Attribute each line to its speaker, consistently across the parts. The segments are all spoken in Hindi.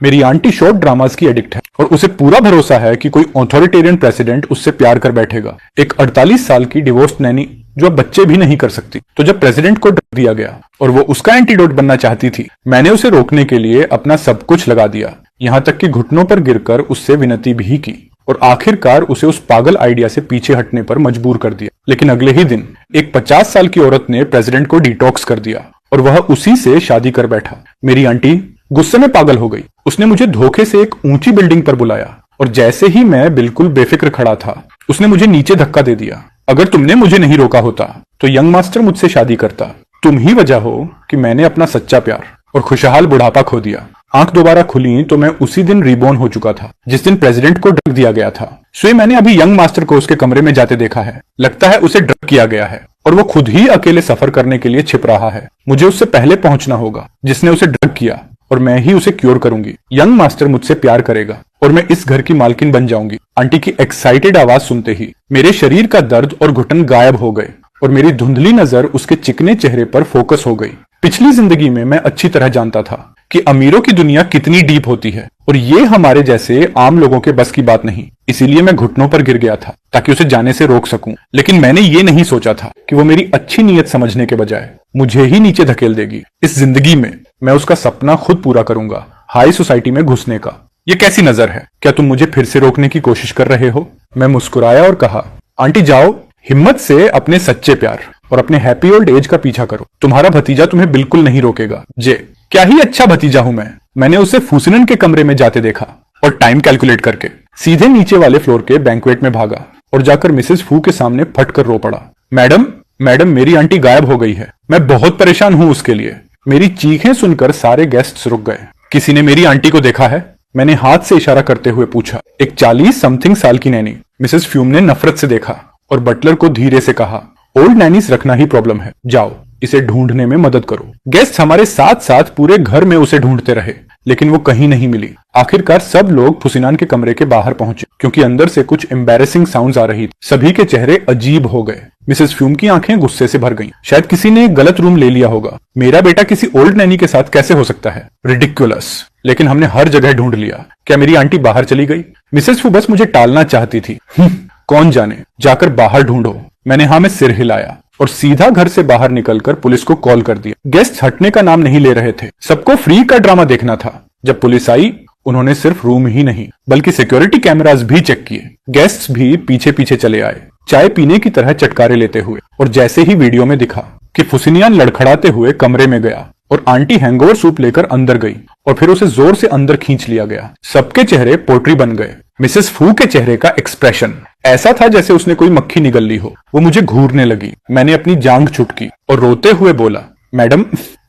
Speaker 1: मेरी आंटी शॉर्ट ड्रामास की एडिक्ट है और उसे पूरा भरोसा है कि कोई ऑथोरिटेरियन प्रेसिडेंट उससे प्यार कर बैठेगा। एक 48 साल की डिवोर्स्ड नैनी जो अब बच्चे भी नहीं कर सकती। तो जब प्रेसिडेंट को ड्रग दिया गया और वो उसका एंटीडोट बनना चाहती थी, मैंने उसे रोकने के लिए अपना सब कुछ लगा दिया, यहाँ तक कि घुटनों पर गिरकर उससे विनती भी की और आखिरकार उसे उस पागल आइडिया से पीछे हटने पर मजबूर कर दिया। लेकिन अगले ही दिन एक 50 साल की औरत ने प्रेसिडेंट को डिटॉक्स कर दिया और वह उसी से शादी कर बैठा। मेरी आंटी गुस्से में पागल हो गई। उसने मुझे धोखे से एक ऊंची बिल्डिंग पर बुलाया और जैसे ही मैं बिल्कुल बेफिक्र खड़ा था, उसने मुझे नीचे धक्का दे दिया। अगर तुमने मुझे नहीं रोका होता तो यंग मास्टर मुझसे शादी करता। तुम ही वजह हो कि मैंने अपना सच्चा प्यार और खुशहाल बुढ़ापा खो दिया। आंख दोबारा खुली तो मैं उसी दिन रिबॉर्न हो चुका था जिस दिन प्रेसिडेंट को ड्रग दिया गया था। स्वयं मैंने अभी यंग मास्टर को उसके कमरे में जाते देखा है। लगता है उसे ड्रग किया गया है और वो खुद ही अकेले सफर करने के लिए छिप रहा है। मुझे उससे पहले पहुंचना होगा जिसने उसे ड्रग किया और मैं ही उसे क्योर करूंगी। यंग मास्टर मुझसे प्यार करेगा और मैं इस घर की मालकिन बन जाऊंगी। आंटी की एक्साइटेड आवाज सुनते ही मेरे शरीर का दर्द और घुटन गायब हो गए और मेरी धुंधली नजर उसके चिकने चेहरे पर फोकस हो गई। पिछली जिंदगी में मैं अच्छी तरह जानता था कि अमीरों की दुनिया कितनी डीप होती है और ये हमारे जैसे आम लोगों के बस की बात नहीं। इसीलिए मैं घुटनों पर गिर गया था ताकि उसे जाने से रोक सकूं। लेकिन मैंने ये नहीं सोचा था कि वो मेरी अच्छी नीयत समझने के बजाय मुझे ही नीचे धकेल देगी। इस जिंदगी में मैं उसका सपना खुद पूरा करूंगा, हाई सोसाइटी में घुसने का। ये कैसी नजर है? क्या तुम मुझे फिर से रोकने की कोशिश कर रहे हो? मैं मुस्कुराया और कहा, आंटी जाओ, हिम्मत से अपने सच्चे प्यार और अपने हैप्पी ओल्ड एज का पीछा करो। तुम्हारा भतीजा तुम्हें बिल्कुल नहीं रोकेगा। जे क्या ही अच्छा भतीजा हूं मैं। मैंने उसे फूसिनन के कमरे में जाते देखा और टाइम कैलकुलेट करके सीधे नीचे वाले फ्लोर के बैंक्वेट में भागा और जाकर मिसेस फू के सामने फट कर रो पड़ा। मैडम मैडम, मेरी आंटी गायब हो गई है। मैं बहुत परेशान हूं उसके लिए। मेरी चीखें सुनकर सारे गेस्ट्स रुक गए। किसी ने मेरी आंटी को देखा है? मैंने हाथ से इशारा करते हुए पूछा। एक 40 समथिंग साल की नैनी। मिसेस फ्यूम ने नफरत से देखा और बटलर को धीरे से कहा, ओल्ड नैनीज रखना ही प्रॉब्लम है, जाओ इसे ढूंढने में मदद करो। गेस्ट हमारे साथ साथ पूरे घर में उसे ढूंढते रहे लेकिन वो कहीं नहीं मिली। आखिरकार सब लोग फुसिनान के कमरे के बाहर पहुंचे क्योंकि अंदर से कुछ एम्बैरेसिंग साउंड्स आ रही थी। सभी के चेहरे अजीब हो गए। मिसेस फ्यूम की आंखें गुस्से से भर गईं। शायद किसी ने गलत रूम ले लिया होगा। मेरा बेटा किसी ओल्ड नैनी के साथ कैसे हो सकता है? रिडिकुलस। लेकिन हमने हर जगह ढूंढ लिया। क्या मेरी आंटी बाहर चली गई? मिसेस फ्यू बस मुझे टालना चाहती थी। कौन जाने, जाकर बाहर ढूंढो। मैंने हाँ में सिर हिलाया और सीधा घर से बाहर निकलकर पुलिस को कॉल कर दिया। गेस्ट हटने का नाम नहीं ले रहे थे। सबको फ्री का ड्रामा देखना था। जब पुलिस आई, उन्होंने सिर्फ रूम ही नहीं बल्कि सिक्योरिटी कैमरास भी चेक किए। गेस्ट्स भी पीछे पीछे चले आए, चाय पीने की तरह चटकारे लेते हुए। और जैसे ही वीडियो में दिखा कि फुसिनियान लड़खड़ाते हुए कमरे में गया और आंटी हैंगओवर सूप लेकर अंदर गई और फिर उसे जोर से अंदर खींच लिया गया। सबके चेहरे पोट्री बन गए। मिसेस फू के चेहरे का एक्सप्रेशन ऐसा था जैसे उसने कोई मक्खी निगल ली हो। वो मुझे घूरने लगी। मैंने अपनी जांघ छुटकी और रोते हुए बोला, मैडम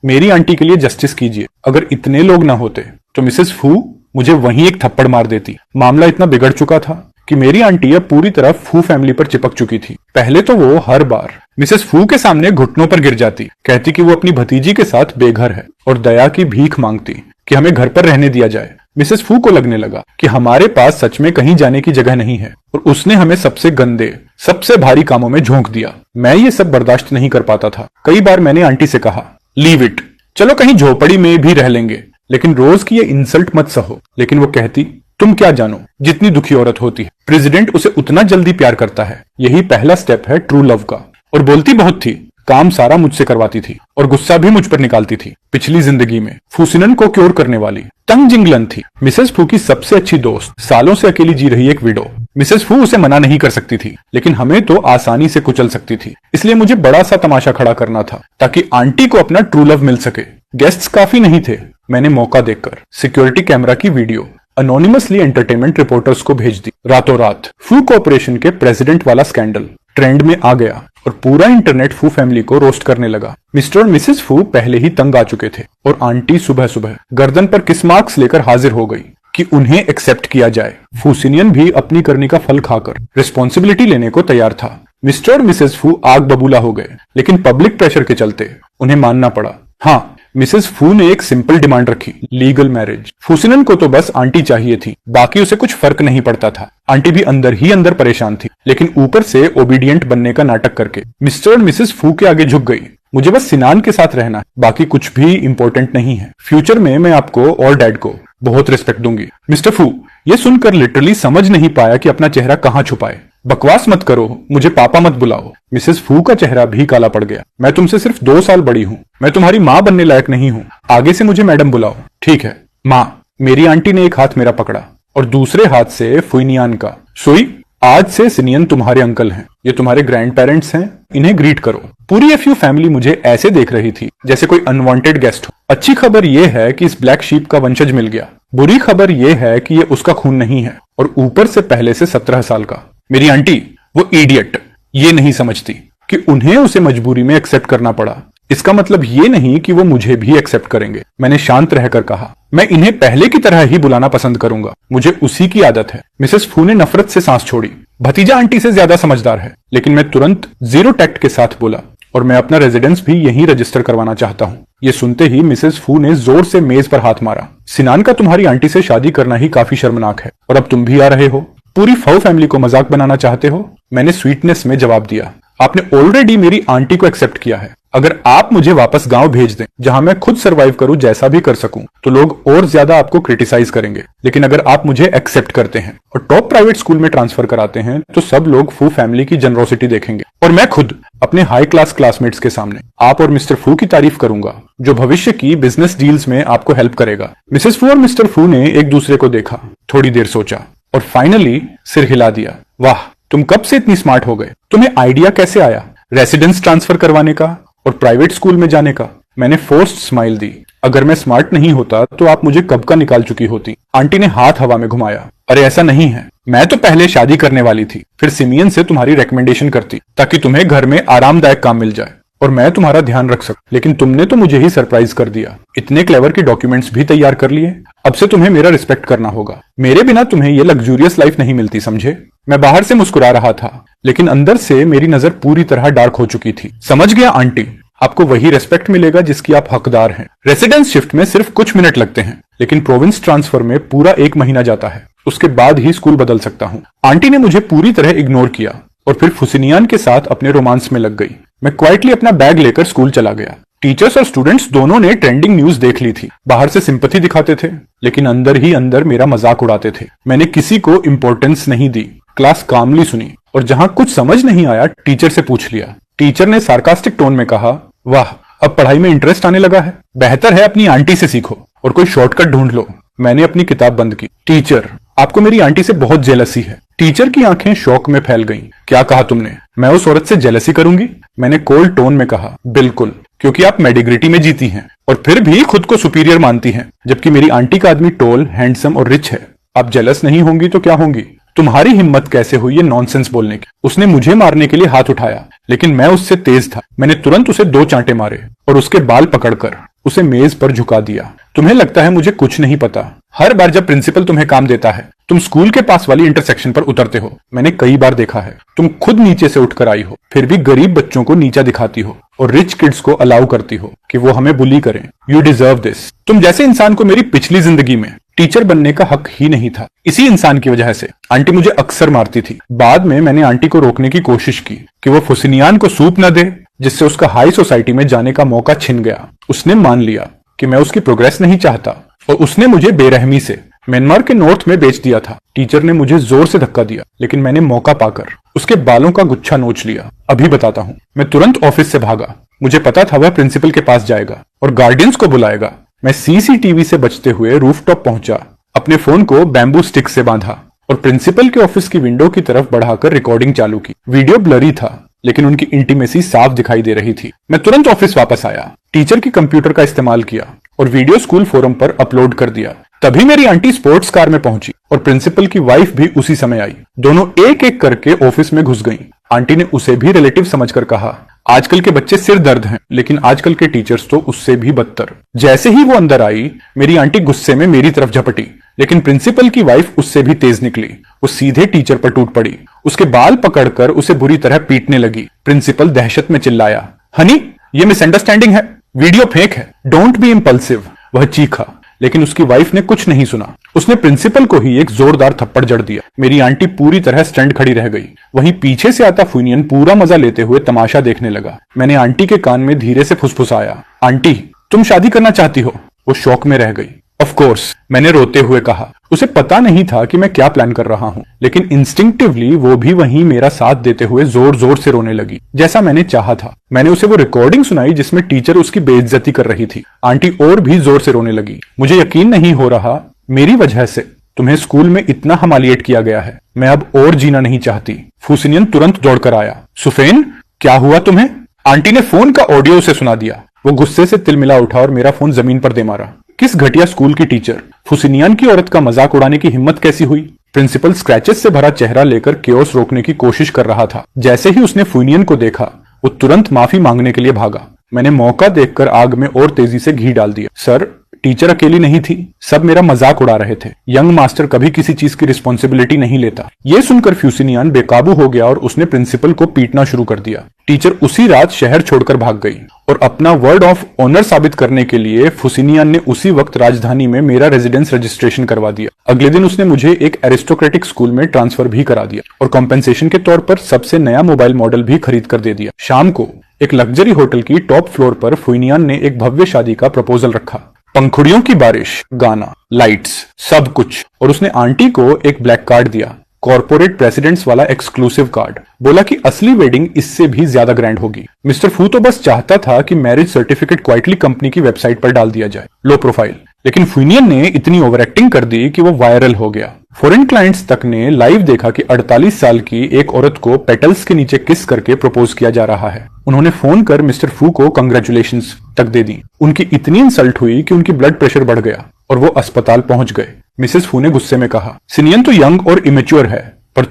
Speaker 1: मेरी आंटी के लिए जस्टिस कीजिए। अगर इतने लोग ना होते तो मिसेस फू मुझे वहीं एक थप्पड़ मार देती। मामला इतना बिगड़ चुका था कि मेरी आंटी अब पूरी तरह फू फैमिली पर चिपक चुकी थी। पहले तो वो हर बार मिसेस फू के सामने घुटनों पर गिर जाती, कहती कि वो अपनी भतीजी के साथ बेघर है और दया की भीख मांगती कि हमें घर पर रहने दिया जाए। मिसेस फू को लगने लगा कि हमारे पास सच में कहीं जाने की जगह नहीं है और उसने हमें सबसे गंदे, सबसे भारी कामों में झोंक दिया। मैं ये सब बर्दाश्त नहीं कर पाता था। कई बार मैंने आंटी से कहा, लीव इट, चलो कहीं झोपड़ी में भी रह लेंगे, लेकिन रोज की ये इंसल्ट मत सहो। लेकिन वो कहती, तुम क्या जानो जितनी दुखी औरत होती है, प्रेसिडेंट उसे उतना जल्दी प्यार करता है। यही पहला स्टेप है ट्रू लव का। और बोलती बहुत थी, काम सारा मुझसे करवाती थी और गुस्सा भी मुझ पर निकालती थी। पिछली जिंदगी में फूसिनन को क्योर करने वाली तंग जिंगलन थी। मिसेस फू की सबसे अच्छी दोस्त, सालों से अकेली जी रही एक विडो। मिसेस फू उसे मना नहीं कर सकती थी लेकिन हमें तो आसानी से कुचल सकती थी। इसलिए मुझे बड़ा सा तमाशा खड़ा करना था ताकि आंटी को अपना ट्रू लव मिल सके। गेस्ट्स काफी नहीं थे। मैंने मौका देखकर सिक्योरिटी कैमरा की वीडियो अनोनिमसली एंटरटेनमेंट रिपोर्टर्स को भेज दी। रातों रात फू कॉर्पोरेशन के प्रेसिडेंट वाला स्कैंडल ट्रेंड में आ गया और पूरा इंटरनेट फू फैमिली को रोस्ट करने लगा। मिस्टर और मिसेस फू पहले ही तंग आ चुके थे और आंटी सुबह सुबह गर्दन पर किस मार्क्स लेकर हाजिर हो गई कि उन्हें एक्सेप्ट किया जाए। फूसिनियन भी अपनी करनी का फल खाकर रिस्पॉन्सिबिलिटी लेने को तैयार था। मिस्टर और मिसेस फू आग बबूला हो गए लेकिन पब्लिक प्रेशर के चलते उन्हें मानना पड़ा। हाँ, मिसेस फू ने एक सिंपल डिमांड रखी, लीगल मैरिज। फूसिनन को तो बस आंटी चाहिए थी, बाकी उसे कुछ फर्क नहीं पड़ता था। आंटी भी अंदर ही अंदर परेशान थी लेकिन ऊपर से ओबीडियंट बनने का नाटक करके मिस्टर और मिसेस फू के आगे झुक गई। मुझे बस सिनान के साथ रहना है, बाकी कुछ भी इंपॉर्टेंट नहीं है। फ्यूचर में मैं आपको और डैड को बहुत रिस्पेक्ट दूंगी। मिस्टर फू ये सुनकर लिटरली समझ नहीं पाया कि अपना चेहरा कहां छुपाए। बकवास मत करो, मुझे पापा मत बुलाओ। मिसेस फू का चेहरा भी काला पड़ गया। मैं तुमसे सिर्फ 2 साल बड़ी हूँ, मैं तुम्हारी माँ बनने लायक नहीं हूँ, आगे से मुझे मैडम बुलाओ। ठीक है माँ। मेरी आंटी ने एक हाथ मेरा पकड़ा और दूसरे हाथ से फुइनियान का। सुई आज से सिनियन तुम्हारे अंकल हैं, ये तुम्हारे ग्रैंड पेरेंट्स हैं, इन्हें ग्रीट करो। पूरी एफयू फैमिली मुझे ऐसे देख रही थी जैसे कोई अनवांटेड गेस्ट हो। अच्छी खबर यह है कि इस ब्लैक शीप का वंशज मिल गया। बुरी खबर यह है कि ये उसका खून नहीं है और ऊपर से पहले से 17 साल का। मेरी आंटी वो इडियट ये नहीं समझती कि उन्हें उसे मजबूरी में एक्सेप्ट करना पड़ा। इसका मतलब ये नहीं कि वो मुझे भी एक्सेप्ट करेंगे। मैंने शांत रहकर कहा, मैं इन्हें पहले की तरह ही बुलाना पसंद करूंगा, मुझे उसी की आदत है। मिसेस फू ने नफरत से सांस छोड़ी। भतीजा आंटी से ज्यादा समझदार है। लेकिन मैं तुरंत जीरो टैक्ट के साथ बोला, और मैं अपना रेजिडेंस भी यहीं रजिस्टर करवाना चाहता हूँ। ये सुनते ही मिसेस फू ने जोर से मेज पर हाथ मारा। सिनान का तुम्हारी आंटी से शादी करना ही काफी शर्मनाक है, और अब तुम भी आ रहे हो। पूरी फौ फैमिली को मजाक बनाना चाहते हो? मैंने स्वीटनेस में जवाब दिया, आपने ऑलरेडी मेरी आंटी को एक्सेप्ट किया है। अगर आप मुझे वापस गांव भेज दें जहां मैं खुद सरवाइव करूं, जैसा भी कर सकूं, तो लोग और ज्यादा आपको क्रिटिसाइज करेंगे। लेकिन अगर आप मुझे एक्सेप्ट करते हैं और टॉप प्राइवेट स्कूल में ट्रांसफर कराते हैं, तो सब लोग फू फैमिली की जनरोसिटी देखेंगे, और मैं खुद अपने हाई क्लास क्लासमेट्स के सामने आप और मिस्टर फू की तारीफ करूंगा, जो भविष्य की बिजनेस डील्स में आपको हेल्प करेगा। मिसेस फू और मिस्टर फू ने एक दूसरे को देखा, थोड़ी देर सोचा और फाइनली सिर हिला दिया। वाह, तुम कब से इतनी स्मार्ट हो गए? तुम्हें आइडिया कैसे आया रेसिडेंस ट्रांसफर करवाने का और प्राइवेट स्कूल में जाने का? मैंने फोर्स्ड स्माइल दी। अगर मैं स्मार्ट नहीं होता तो आप मुझे कब का निकाल चुकी होती। आंटी ने हाथ हवा में घुमाया। अरे ऐसा नहीं है, मैं तो पहले शादी करने वाली थी, फिर सिमियन से तुम्हारी रिकमेंडेशन करती ताकि तुम्हें घर में आरामदायक काम मिल जाए और मैं तुम्हारा ध्यान रख सकूं। लेकिन तुमने तो मुझे ही सरप्राइज कर दिया। इतने क्लेवर के डॉक्यूमेंट्स भी तैयार कर लिए। अब से तुम्हें मेरा रिस्पेक्ट करना होगा। मेरे बिना तुम्हें ये लग्जूरियस लाइफ नहीं मिलती, समझे? मैं बाहर से मुस्कुरा रहा था, लेकिन अंदर से मेरी नजर पूरी तरह डार्क हो चुकी थी। समझ गया आंटी, आपको वही रेस्पेक्ट मिलेगा जिसकी आप हकदार हैं। रेसिडेंस शिफ्ट में सिर्फ कुछ मिनट लगते हैं, लेकिन प्रोविंस ट्रांसफर में पूरा 1 महीना जाता है। उसके बाद ही स्कूल बदल सकता हूँ। आंटी ने मुझे पूरी तरह इग्नोर किया और फिर फुसिनियान के साथ अपने रोमांस में लग गई। मैं क्वाइटली अपना बैग लेकर स्कूल चला गया। टीचर्स और स्टूडेंट्स दोनों ने ट्रेंडिंग न्यूज देख ली थी। बाहर से सिंपैथी दिखाते थे, लेकिन अंदर ही अंदर मेरा मजाक उड़ाते थे। मैंने किसी को इंपॉर्टेंस नहीं दी। क्लास कामली सुनी और जहां कुछ समझ नहीं आया टीचर से पूछ लिया। टीचर ने सार्कास्टिक टोन में कहा, वाह, अब पढ़ाई में इंटरेस्ट आने लगा है। बेहतर है अपनी आंटी से सीखो और कोई शॉर्टकट ढूंढ लो। मैंने अपनी किताब बंद की। टीचर, आपको मेरी आंटी से बहुत जेलसी है। टीचर की आंखें शौक में फैल गईं। क्या कहा तुमने? मैं उस औरत से जेलसी करूंगी? मैंने कोल्ड टोन में कहा, बिल्कुल, क्योंकि आप मेडिग्रिटी में जीती हैं और फिर भी खुद को सुपीरियर मानती हैं, जबकि मेरी आंटी का आदमी टोल, हैंडसम और रिच है। आप जेलस नहीं होंगी तो क्या होंगी? तुम्हारी हिम्मत कैसे हुई ये नॉनसेंस बोलने की? उसने मुझे मारने के लिए हाथ उठाया, लेकिन मैं उससे तेज था। मैंने तुरंत उसे 2 चांटे मारे और उसके बाल पकड़कर उसे मेज पर झुका दिया। तुम्हें लगता है मुझे कुछ नहीं पता? हर बार जब प्रिंसिपल तुम्हें काम देता है, तुम स्कूल के पास वाली इंटरसेक्शन पर उतरते हो। मैंने कई बार देखा है। तुम खुद नीचे से उठकर आई हो, फिर भी गरीब बच्चों को नीचा दिखाती हो और रिच किड्स को अलाउ करती हो कि वो हमें बुली करें। You deserve this. तुम जैसे इंसान को मेरी पिछली जिंदगी में टीचर बनने का हक ही नहीं था। इसी इंसान की वजह से आंटी मुझे अक्सर मारती थी। बाद में मैंने आंटी को रोकने की कोशिश की कि वो फुसिनियान को सूप न दे, जिससे उसका हाई सोसाइटी में जाने का मौका छिन गया। उसने मान लिया कि मैं उसकी प्रोग्रेस नहीं चाहता और उसने मुझे बेरहमी से म्यांमार के नॉर्थ में बेच दिया था। टीचर ने मुझे जोर से धक्का दिया, लेकिन मैंने मौका पाकर उसके बालों का गुच्छा नोच लिया। अभी बताता हूँ। मैं तुरंत ऑफिस से भागा। मुझे पता था वह प्रिंसिपल के पास जाएगा और गार्डियंस को बुलाएगा। मैं सीसीटीवी से बचते हुए रूफटॉप पहुंचा, अपने फोन को बैम्बू स्टिक से बांधा और प्रिंसिपल के ऑफिस की विंडो की तरफ बढ़ाकर रिकॉर्डिंग चालू की। वीडियो ब्लरी था, लेकिन उनकी इंटीमेसी साफ दिखाई दे रही थी। मैं तुरंत ऑफिस वापस आया, टीचर की कंप्यूटर का इस्तेमाल किया और वीडियो स्कूल फोरम पर अपलोड कर दिया। तभी मेरी आंटी स्पोर्ट्स कार में पहुंची और प्रिंसिपल की वाइफ भी उसी समय आई। दोनों एक एक करके ऑफिस में घुस गईं। आंटी ने उसे भी रिलेटिव समझकर कहा, आजकल के बच्चे सिर दर्द हैं, लेकिन आजकल के टीचर्स तो उससे भी बदतर। जैसे ही वो अंदर आई, मेरी आंटी गुस्से में मेरी तरफ झपटी, लेकिन प्रिंसिपल की वाइफ उससे भी तेज निकली। वो सीधे टीचर पर टूट पड़ी, उसके बाल पकड़कर उसे बुरी तरह पीटने लगी। प्रिंसिपल दहशत में चिल्लाया, हनी, ये मिसअंडरस्टैंडिंग है, वीडियो फेक है, डोंट बी इंपल्सिव। वह चीखा, लेकिन उसकी वाइफ ने कुछ नहीं सुना। उसने प्रिंसिपल को ही एक जोरदार थप्पड़ जड़ दिया। मेरी आंटी पूरी तरह स्टैंड खड़ी रह गई। वहीं पीछे से आता फुनियन पूरा मजा लेते हुए तमाशा देखने लगा। मैंने आंटी के कान में धीरे से फुसफुसाया, आंटी, तुम शादी करना चाहती हो? वो शौक में रह गई। ऑफ कोर्स, मैंने रोते हुए कहा। उसे पता नहीं था कि मैं क्या प्लान कर रहा हूं, लेकिन इंस्टिंक्टिवली वो भी वहीं मेरा साथ देते हुए जोर जोर से रोने लगी, जैसा मैंने चाहा था। मैंने उसे वो रिकॉर्डिंग सुनाई जिसमें टीचर उसकी बेइज्जती कर रही थी। आंटी और भी जोर से रोने लगी। मुझे यकीन नहीं हो रहा, मेरी वजह से तुम्हें स्कूल में इतना हमालिएट किया गया है। मैं अब और जीना नहीं चाहती। फूसिनियन तुरंत दौड़कर आया। सुफेन, क्या हुआ तुम्हें? आंटी ने फोन का ऑडियो उसे सुना दिया। वो गुस्से से तिलमिला उठा और मेरा फोन जमीन पर दे मारा। किस घटिया स्कूल की टीचर! फुसिनियान की औरत का मजाक उड़ाने की हिम्मत कैसी हुई? प्रिंसिपल स्क्रैचेस से भरा चेहरा लेकर केओस रोकने की कोशिश कर रहा था। जैसे ही उसने फुनियन को देखा, वो तुरंत माफी मांगने के लिए भागा। मैंने मौका देखकर आग में और तेजी से घी डाल दिया। सर, टीचर अकेली नहीं थी, सब मेरा मजाक उड़ा रहे थे। यंग मास्टर कभी किसी चीज की रिस्पॉन्सिबिलिटी नहीं लेता। ये सुनकर फ्यूसिनियन बेकाबू हो गया और उसने प्रिंसिपल को पीटना शुरू कर दिया। टीचर उसी रात शहर छोड़कर भाग गई और अपना वर्ड ऑफ ऑनर साबित करने के लिए फुसिनियन ने उसी वक्त राजधानी में मेरा रेजिडेंस रजिस्ट्रेशन करवा दिया। अगले दिन उसने मुझे एक एरिस्टोक्रेटिक स्कूल में ट्रांसफर भी करा दिया और कॉम्पेंसेशन के तौर पर सबसे नया मोबाइल मॉडल भी खरीद कर दे दिया। शाम को एक लग्जरी होटल की टॉप फ्लोर पर फुनियन ने एक भव्य शादी का प्रपोजल रखा। पंखुड़ियों की बारिश, गाना, लाइट्स, सब कुछ। और उसने आंटी को एक ब्लैक कार्ड दिया, कॉर्पोरेट प्रेसिडेंट्स वाला एक्सक्लूसिव कार्ड। बोला कि असली वेडिंग इससे भी ज्यादा ग्रैंड होगी। मिस्टर फू तो बस चाहता था कि मैरिज सर्टिफिकेट क्वाइटली कंपनी की वेबसाइट पर डाल दिया जाए, लो प्रोफाइल। लेकिन फुनियन ने इतनी ओवर एक्टिंग कर दी कि वो वायरल हो गया। फॉरेन क्लाइंट्स तक ने लाइव देखा कि 48 साल की एक औरत को पेटल्स के नीचे किस करके प्रपोज किया जा रहा है। उन्होंने फोन कर मिस्टर फू को कंग्रेचुलेशंस तक दे दी। उनकी इतनी इंसल्ट हुई कि उनकी ब्लड प्रेशर बढ़ गया और वो अस्पताल पहुंच गए। मिसेस फू ने गुस्से में कहा, सिनियन तो यंग और इमेच्योर है, पर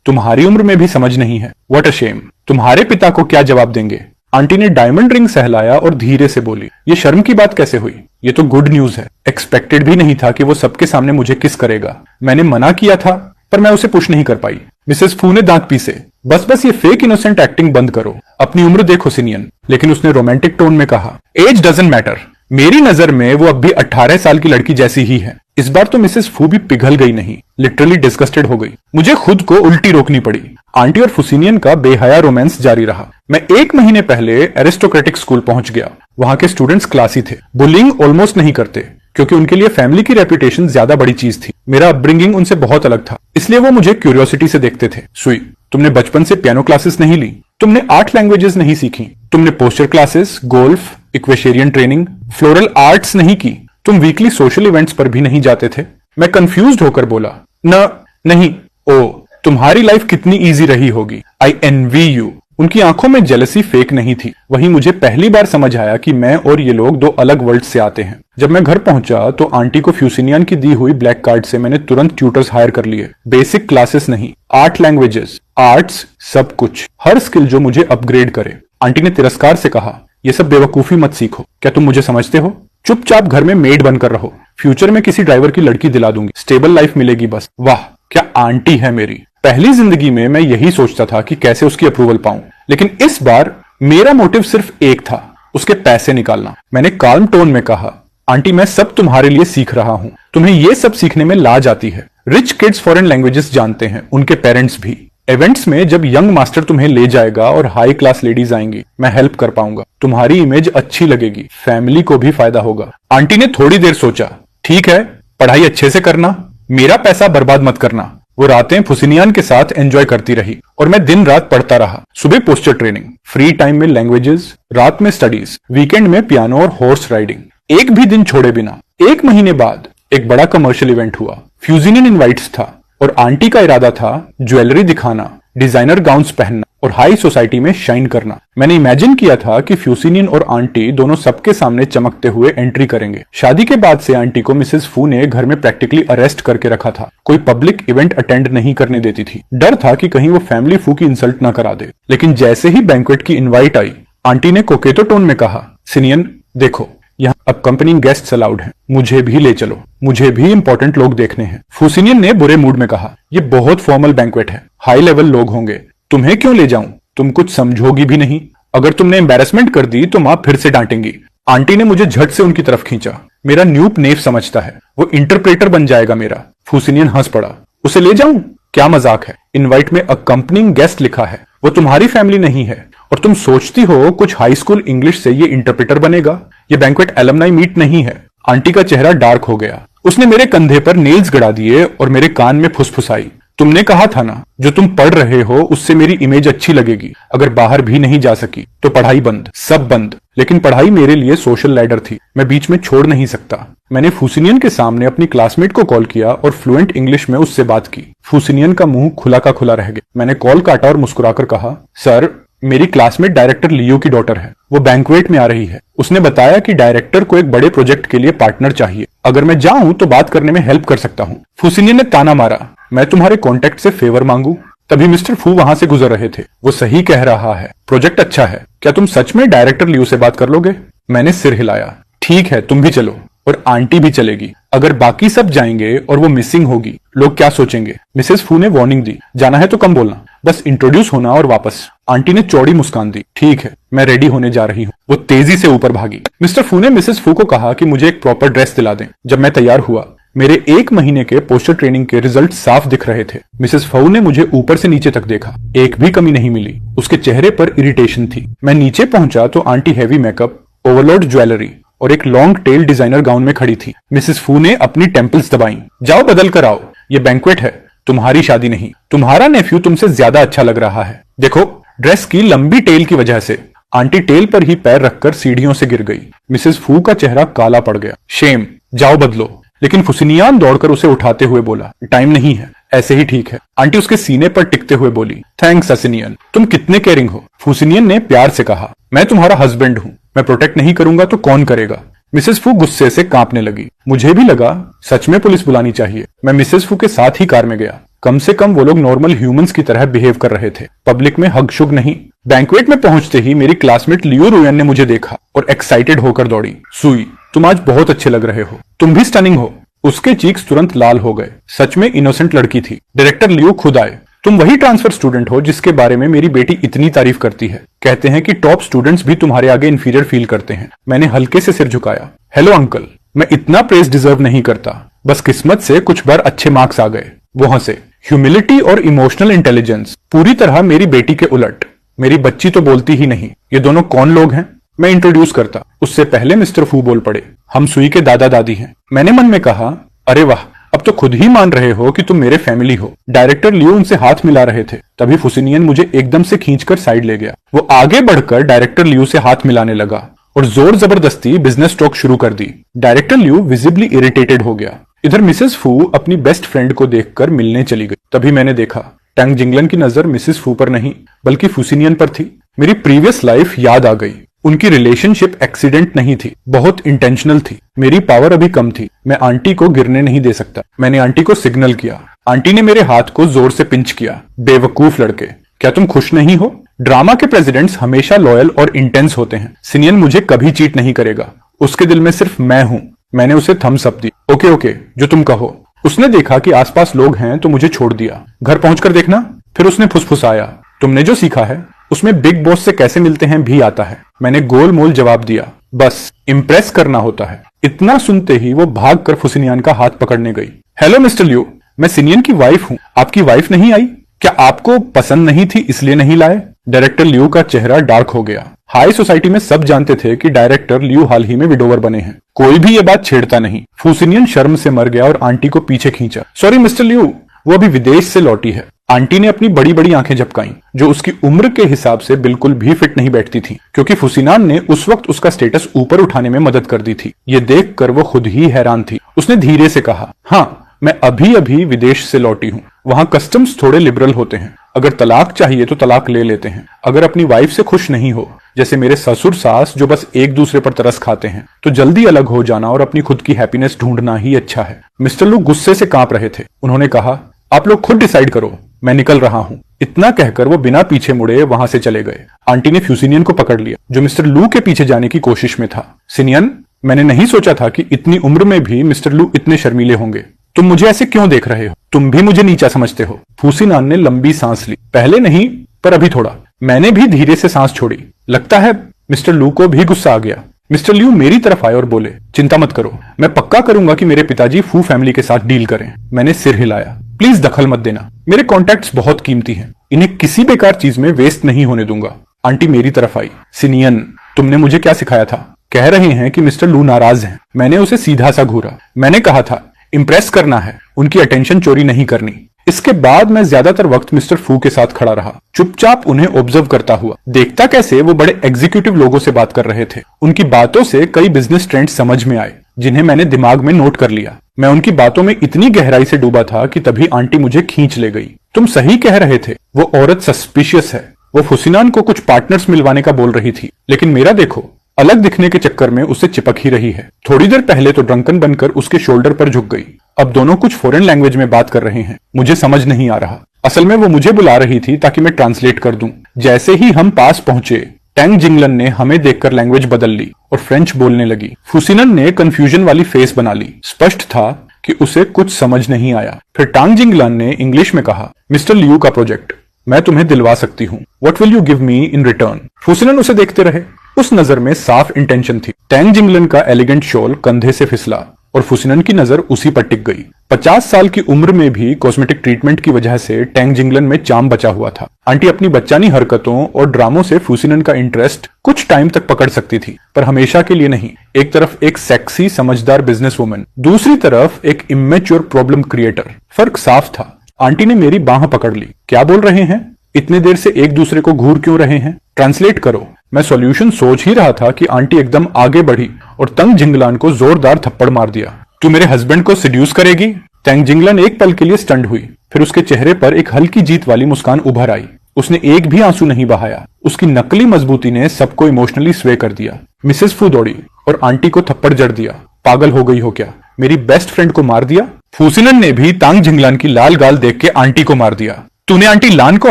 Speaker 1: तुम्हारी उम्र में भी समझ नहीं है। What a shame. तुम्हारे पिता को क्या जवाब देंगे? आंटी ने डायमंड रिंग सहलाया और धीरे से बोली, ये शर्म की बात कैसे हुई? ये तो गुड न्यूज है। एक्सपेक्टेड भी नहीं था कि वो सबके सामने मुझे किस करेगा। मैंने मना किया था, पर मैं उसे पुश नहीं कर पाई। मिसेस फू ने दांत पीसे। बस ये फेक इनोसेंट एक्टिंग बंद करो, अपनी उम्र देखो सिनियन। लेकिन उसने रोमांटिक टोन में कहा, एज डजंट मैटर। मेरी नजर में वो अब भी 18 साल की लड़की जैसी ही है। इस बार तो मिसेस फू भी पिघल गई नहीं, लिटरली डिस्गस्टेड हो गई। मुझे खुद को उल्टी रोकनी पड़ी। आंटी और फुसिनियन का बेहया रोमांस जारी रहा। मैं 1 महीने पहले एरिस्टोक्रेटिक स्कूल पहुंच गया। वहां के स्टूडेंट्स क्लासी थे, बुलिंग ऑलमोस्ट नहीं करते, क्योंकि उनके लिए फैमिली की रेपुटेशन ज्यादा बड़ी चीज थी। मेरा अपब्रिंगिंग उनसे बहुत अलग था, इसलिए वो मुझे क्यूरियोसिटी से देखते थे। सुई, तुमने बचपन से पियानो क्लासेस नहीं ली? तुमने 8 लैंग्वेजेस नहीं सीखी? तुमने posture classes, golf, equestrian training, floral arts नहीं की? तुम वीकली सोशल इवेंट्स पर भी नहीं जाते थे? मैं कंफ्यूज्ड होकर बोला, नहीं। ओ, तुम्हारी लाइफ कितनी इजी रही होगी। आई एनवी यू। उनकी आंखों में जेलसी फेक नहीं थी। वहीं मुझे पहली बार समझ आया कि मैं और ये लोग 2 अलग वर्ल्ड से आते हैं। जब मैं घर पहुंचा तो आंटी को फ्यूसिनियन की दी हुई ब्लैक कार्ड से मैंने तुरंत ट्यूटर्स हायर कर लिए। बेसिक क्लासेस नहीं, 8 लैंग्वेजेस, आर्ट्स, सब कुछ, हर स्किल जो मुझे अपग्रेड करे। आंटी ने तिरस्कार से कहा, ये सब बेवकूफी मत सीखो। क्या तुम मुझे समझते हो? चुपचाप घर में मेड बनकर रहो। फ्यूचर में किसी ड्राइवर की लड़की दिला दूंगी, स्टेबल लाइफ मिलेगी बस। वाह, क्या आंटी है मेरी। पहली जिंदगी में मैं यही सोचता था कि कैसे उसकी अप्रूवल पाऊं, लेकिन इस बार मेरा मोटिव सिर्फ एक था, उसके पैसे निकालना। मैंने काल्म टोन में कहा, आंटी मैं सब तुम्हारे लिए सीख रहा हूं। तुम्हें ये सब सीखने में लाज आती है। रिच किड्स फॉरेन लैंग्वेजेस जानते हैं, उनके पेरेंट्स भी। इवेंट्स में जब यंग मास्टर तुम्हें ले जाएगा और हाई क्लास लेडीज आएंगी, मैं हेल्प कर पाऊंगा। तुम्हारी इमेज अच्छी लगेगी, फैमिली को भी फायदा होगा। आंटी ने थोड़ी देर सोचा, ठीक है, पढ़ाई अच्छे से करना, मेरा पैसा बर्बाद मत करना। वो रातें फुसिनियन के साथ एंजॉय करती रही और मैं दिन रात पढ़ता रहा। सुबह पोस्चर ट्रेनिंग, फ्री टाइम में लैंग्वेजेस, रात में स्टडीज, वीकेंड में पियानो और हॉर्स राइडिंग, एक भी दिन छोड़े बिना। 1 महीने बाद एक बड़ा कमर्शियल इवेंट हुआ। फ्यूजिनियन इनवाइट्स था और आंटी का इरादा था ज्वेलरी दिखाना, डिजाइनर गाउन्स पहनना और हाई सोसाइटी में शाइन करना। मैंने इमेजिन किया था कि फ्यूसिनियन और आंटी दोनों सबके सामने चमकते हुए एंट्री करेंगे। शादी के बाद से आंटी को मिसेस फू ने घर में प्रैक्टिकली अरेस्ट करके रखा था। कोई पब्लिक इवेंट अटेंड नहीं करने देती थी। डर था कि कहीं वो फैमिली फू की इंसल्ट ना करा दे। लेकिन जैसे ही बैंक्वेट की इन्वाइट आई, आंटी ने कोकेतो टोन में कहा, सिनियन देखो, यहाँ अकम्पनिंग गेस्ट्स अलाउड हैं, मुझे भी ले चलो, मुझे भी इंपॉर्टेंट लोग देखने हैं। फुसिनियन ने बुरे मूड में कहा, ये बहुत फॉर्मल बैंक्वेट है, हाई लेवल लोग होंगे, तुम्हें क्यों ले जाऊं? तुम कुछ समझोगी भी नहीं। अगर तुमने एम्बेरसमेंट कर दी तो मां फिर से डांटेंगी। आंटी ने मुझे झट से उनकी तरफ खींचा। मेरा न्यूप नेफ समझता है, वो इंटरप्रेटर बन जाएगा मेरा। फुसिनियन हंस पड़ा। उसे ले जाऊं? क्या मजाक है। इनवाइट में अकम्पनिंग गेस्ट लिखा है, वो तुम्हारी फैमिली नहीं है और तुम सोचती हो कुछ हाई स्कूल इंग्लिश से ये इंटरप्रेटर बनेगा। ये बैंक्वेट एलमनाई मीट नहीं है। आंटी का चेहरा डार्क हो गया। उसने मेरे कंधे पर नेल्स गड़ा दिए और मेरे कान में फुसफुसाई, तुमने कहा था ना, जो तुम पढ़ रहे हो उससे मेरी इमेज अच्छी लगेगी। अगर बाहर भी नहीं जा सकी तो पढ़ाई बंद, सब बंद। लेकिन पढ़ाई मेरे लिए सोशल लैडर थी, मैं बीच में छोड़ नहीं सकता। मैंने फूसिनियन के सामने अपनी क्लासमेट को कॉल किया और फ्लुएंट इंग्लिश में उससे बात की। फूसिनियन का मुंह खुला का खुला रह गया। मैंने कॉल काटा और मुस्कुराकर कहा, सर, मेरी क्लासमेट डायरेक्टर लियो की डॉटर है, वो बैंक्वेट में आ रही है। उसने बताया कि डायरेक्टर को एक बड़े प्रोजेक्ट के लिए पार्टनर चाहिए, अगर मैं जाऊं तो बात करने में हेल्प कर सकता हूं। फूसिनियन ने ताना मारा, मैं तुम्हारे कॉन्टेक्ट से फेवर मांगू? तभी मिस्टर फू वहां से गुजर रहे थे। वो सही कह रहा है, प्रोजेक्ट अच्छा है, क्या तुम सच में डायरेक्टर लियो से बात कर लोगे? मैंने सिर हिलाया, ठीक है, तुम भी चलो और आंटी भी चलेगी। अगर बाकी सब जाएंगे और वो मिसिंग होगी, लोग क्या सोचेंगे? मिसेस फू ने वार्निंग दी, जाना है तो कम बोलना, बस इंट्रोड्यूस होना और वापस। आंटी ने चौड़ी मुस्कान दी, ठीक है, मैं रेडी होने जा रही हूँ। वो तेजी से ऊपर भागी। मिस्टर फू ने मिसेस फू को कहा कि मुझे एक प्रॉपर ड्रेस दिला दें। जब मैं तैयार हुआ, मेरे 1 महीने के पोस्टर ट्रेनिंग के रिजल्ट साफ दिख रहे थे। मिसेस फू ने मुझे ऊपर से नीचे तक देखा, एक भी कमी नहीं मिली। उसके चेहरे पर इरिटेशन थी। मैं नीचे पहुंचा तो aunty heavy makeup, overload jewellery और एक लॉन्ग टेल डिजाइनर गाउन में खड़ी थी। मिसेस फू ने अपनी टेम्पल्स दबाई, जाओ बदल कर आओ, ये बैंक्वेट है, तुम्हारी शादी नहीं। तुम्हारा नेफ्यू तुमसे ज्यादा अच्छा लग रहा है। देखो, ड्रेस की लंबी टेल की वजह से। आंटी टेल पर ही पैर रखकर सीढ़ियों से गिर गई। मिसेस फू का चेहरा काला पड़ गया। शेम, जाओ बदलो। लेकिन फुसिनियान दौड़कर उसे उठाते हुए बोला, टाइम नहीं है, ऐसे ही ठीक है। आंटी उसके सीने पर टिकते हुए बोली, थैंक्स असिनियन, तुम कितने केयरिंग हो। फुसिनियन ने प्यार से कहा, मैं तुम्हारा हस्बैंड हूं, मैं प्रोटेक्ट नहीं करूंगा तो कौन करेगा? मिसेस फू गुस्से से कांपने लगी। मुझे भी लगा सच में पुलिस बुलानी चाहिए। मैं मिसेस फू के साथ ही कार में गया। कम से कम वो लोग नॉर्मल ह्यूमंस की तरह बिहेव कर रहे थे, पब्लिक में हग शुग नहीं। बैंक्वेट में पहुंचते ही मेरी क्लासमेट लियो रुयन ने मुझे देखा और एक्साइटेड होकर दौड़ी, सुई, तुम आज बहुत अच्छे लग रहे हो, तुम भी स्टनिंग हो। उसके चीक्स तुरंत लाल हो गए। सच में इनोसेंट लड़की थी। डायरेक्टर लियो खुद आए। तुम वही ट्रांसफर स्टूडेंट हो जिसके बारे में मेरी बेटी इतनी तारीफ करती है। कहते हैं कि टॉप स्टूडेंट्स भी तुम्हारे आगे इंफीरियर फील करते हैं। मैंने हल्के से सिर झुकाया। हेलो अंकल, मैं इतना प्रेज डिजर्व नहीं करता, बस किस्मत से कुछ बार अच्छे मार्क्स आ गए। वो हंसे। ह्यूमिलिटी और इमोशनल इंटेलिजेंस पूरी तरह मेरी बेटी के उलट। मेरी बच्ची तो बोलती ही नहीं। ये दोनों कौन लोग हैं? मैं इंट्रोड्यूस करता, उससे पहले मिस्टर फू बोल पड़े, हम सुई के दादा दादी हैं। मैंने मन में कहा, अरे वाह, अब तो खुद ही मान रहे हो कि तुम मेरे फैमिली हो। डायरेक्टर लियो उनसे हाथ मिला रहे थे, तभी फुसिनियन मुझे एकदम से खींचकर साइड ले गया। वो आगे बढ़कर डायरेक्टर लियो से हाथ मिलाने लगा और जोर जबरदस्ती बिजनेस टॉक शुरू कर दी। डायरेक्टर लियो विजिबली इरिटेटेड हो गया। इधर मिसेस फू अपनी बेस्ट फ्रेंड को देखकर मिलने चली गई। तभी मैंने देखा टैंग जिंगलन की नजर मिसेस फू पर नहीं बल्कि फुसिनियन पर थी। मेरी प्रीवियस लाइफ याद आ गई। उनकी रिलेशनशिप एक्सीडेंट नहीं थी, बहुत इंटेंशनल थी। मेरी पावर अभी कम थी, मैं आंटी को गिरने नहीं दे सकता। मैंने आंटी को सिग्नल किया। आंटी ने मेरे हाथ को जोर से पिंच किया। बेवकूफ लड़के, क्या तुम खुश नहीं हो? ड्रामा के प्रेसिडेंट्स हमेशा लॉयल और इंटेंस होते हैं। सिनियन मुझे कभी चीट नहीं करेगा। उसके दिल में सिर्फ मैं हूं। मैंने उसे थम्स अप दी। ओके ओके, जो तुम कहो। उसने देखा कि आसपास लोग हैं तो मुझे छोड़ दिया। घर पहुंचकर देखना। फिर उसने फुसफुसाया, तुमने जो सीखा है उसमें बिग बॉस से कैसे मिलते हैं भी आता है। मैंने गोल मोल जवाब दिया, बस इम्प्रेस करना होता है। इतना सुनते ही वो भागकर फुसिनियन का हाथ पकड़ने गई। हेलो मिस्टर लियो, मैं सिनियन की वाइफ हूं। आपकी वाइफ नहीं आई? क्या आपको पसंद नहीं थी इसलिए नहीं लाए? डायरेक्टर लियो का चेहरा डार्क हो गया। हाई सोसाइटी में सब जानते थे कि डायरेक्टर लियो हाल ही में विडोवर बने हैं। कोई भी ये बात छेड़ता नहीं। फुसिनियन शर्म से मर गया और आंटी को पीछे खींचा। सॉरी मिस्टर लियो, वो अभी विदेश से लौटी है। आंटी ने अपनी बड़ी बड़ी आंखें झपकाईं, जो उसकी उम्र के हिसाब से बिल्कुल भी फिट नहीं बैठती थी, क्योंकि फुसिनान ने उस वक्त उसका स्टेटस ऊपर उठाने में मदद कर दी थी। ये देखकर वो खुद ही हैरान थी। उसने धीरे से कहा, हाँ, मैं अभी अभी विदेश से लौटी हूँ। वहां कस्टम्स थोड़े लिबरल होते हैं। अगर तलाक चाहिए तो तलाक ले लेते हैं। अगर अपनी वाइफ से खुश नहीं हो, जैसे मेरे ससुर सास जो बस एक दूसरे पर तरस खाते हैं, तो जल्दी अलग हो जाना और अपनी खुद की हैप्पीनेस ढूंढना ही अच्छा है। मिस्टर लू गुस्से से कांप रहे थे। उन्होंने कहा, आप लोग खुद डिसाइड करो, मैं निकल रहा हूं। इतना कहकर वो बिना पीछे मुड़े वहां से चले गए। आंटी ने फ्यूसिनियन को पकड़ लिया, जो मिस्टर लू के पीछे जाने की कोशिश में था। सिनियन, मैंने नहीं सोचा था कि इतनी उम्र में भी मिस्टर लू इतने शर्मीले होंगे। तुम मुझे ऐसे क्यों देख रहे हो? तुम भी मुझे नीचा समझते हो? फुसिनान ने लंबी सांस ली। पहले नहीं, पर अभी थोड़ा। मैंने भी धीरे से सांस छोड़ी। लगता है मिस्टर लू को भी गुस्सा आ गया। मिस्टर लियो मेरी तरफ आए और बोले, चिंता मत करो, मैं पक्का करूंगा कि मेरे पिताजी फू फैमिली के साथ डील करें। मैंने सिर हिलाया। प्लीज दखल मत देना, मेरे कॉन्टैक्ट्स बहुत कीमती हैं, इन्हें किसी बेकार चीज में वेस्ट नहीं होने दूंगा। आंटी मेरी तरफ आई। सिनियन, तुमने मुझे क्या सिखाया था? कह रहे हैं कि मिस्टर लू नाराज हैं। मैंने उसे सीधा सा घूरा। मैंने कहा था इंप्रेस करना है, उनकी अटेंशन चोरी नहीं करनी। इसके बाद मैं ज्यादातर वक्त मिस्टर फू के साथ खड़ा रहा, चुपचाप उन्हें ऑब्जर्व करता हुआ, देखता कैसे वो बड़े एग्जीक्यूटिव लोगों से बात कर रहे थे। उनकी बातों से कई बिजनेस ट्रेंड समझ में आए जिन्हें मैंने दिमाग में नोट कर लिया। मैं उनकी बातों में इतनी गहराई से डूबा था कि तभी आंटी मुझे खींच ले गई। तुम सही कह रहे थे, वो औरत सस्पिशियस है। वो फुसिनान को कुछ पार्टनर्स मिलवाने का बोल रही थी, लेकिन मेरा देखो, अलग दिखने के चक्कर में उससे चिपक ही रही है। थोड़ी देर पहले तो ड्रंकन बनकर उसके शोल्डर पर झुक गई, अब दोनों कुछ फॉरेन लैंग्वेज में बात कर रहे हैं। मुझे समझ नहीं आ रहा। असल में वो मुझे बुला रही थी ताकि मैं ट्रांसलेट कर दूं। जैसे ही हम पास पहुंचे, टैंग जिंगलन ने हमें देखकर लैंग्वेज बदल ली और फ्रेंच बोलने लगी। फुसिनन ने कंफ्यूजन वाली फेस बना ली। स्पष्ट था कि उसे कुछ समझ नहीं आया। फिर टांग जिंगलन ने इंग्लिश में कहा, मिस्टर लियू का प्रोजेक्ट मैं तुम्हें दिलवा सकती हूँ। What will you give me in return? फुसिनन उसे देखते रहे। उस नजर में साफ इंटेंशन थी। टैंग जिंगलन का एलिगेंट शॉल कंधे से फिसला और फुसिनन की नजर उसी पर टिक गई। 50 साल की उम्र में भी कॉस्मेटिक ट्रीटमेंट की वजह से टैंग जिंगलन में चार्म बचा हुआ था। आंटी अपनी बच्चानी हरकतों और ड्रामों से फुसिनन का इंटरेस्ट कुछ टाइम तक पकड़ सकती थी, पर हमेशा के लिए नहीं। एक तरफ एक सेक्सी समझदार बिजनेस वुमन, दूसरी तरफ एक इमेच्योर प्रॉब्लम क्रिएटर। फर्क साफ था। आंटी ने मेरी बाह पकड़ ली। क्या बोल रहे हैं? इतने देर से एक दूसरे को घूर क्यों रहे हैं? ट्रांसलेट करो। मैं सॉल्यूशन सोच ही रहा था कि आंटी एकदम आगे बढ़ी और तंग जिंगलान को जोरदार थप्पड़ मार दिया। तू मेरे हस्बैंड को सिड्यूस करेगी? तंग जिंगलान एक पल के लिए स्टंड हुई, फिर उसके चेहरे पर एक हल्की जीत वाली मुस्कान उभर आई। उसने एक भी आंसू नहीं बहाया। उसकी नकली मजबूती ने सबको इमोशनली स्वे कर दिया। मिसेस फू दौड़ी और आंटी को थप्पड़ जड़ दिया। पागल हो गई हो क्या? मेरी बेस्ट फ्रेंड को मार दिया? फुसिनन ने भी तांग जिंगलान की लाल गाल देख के आंटी को मार दिया। तूने आंटी लान को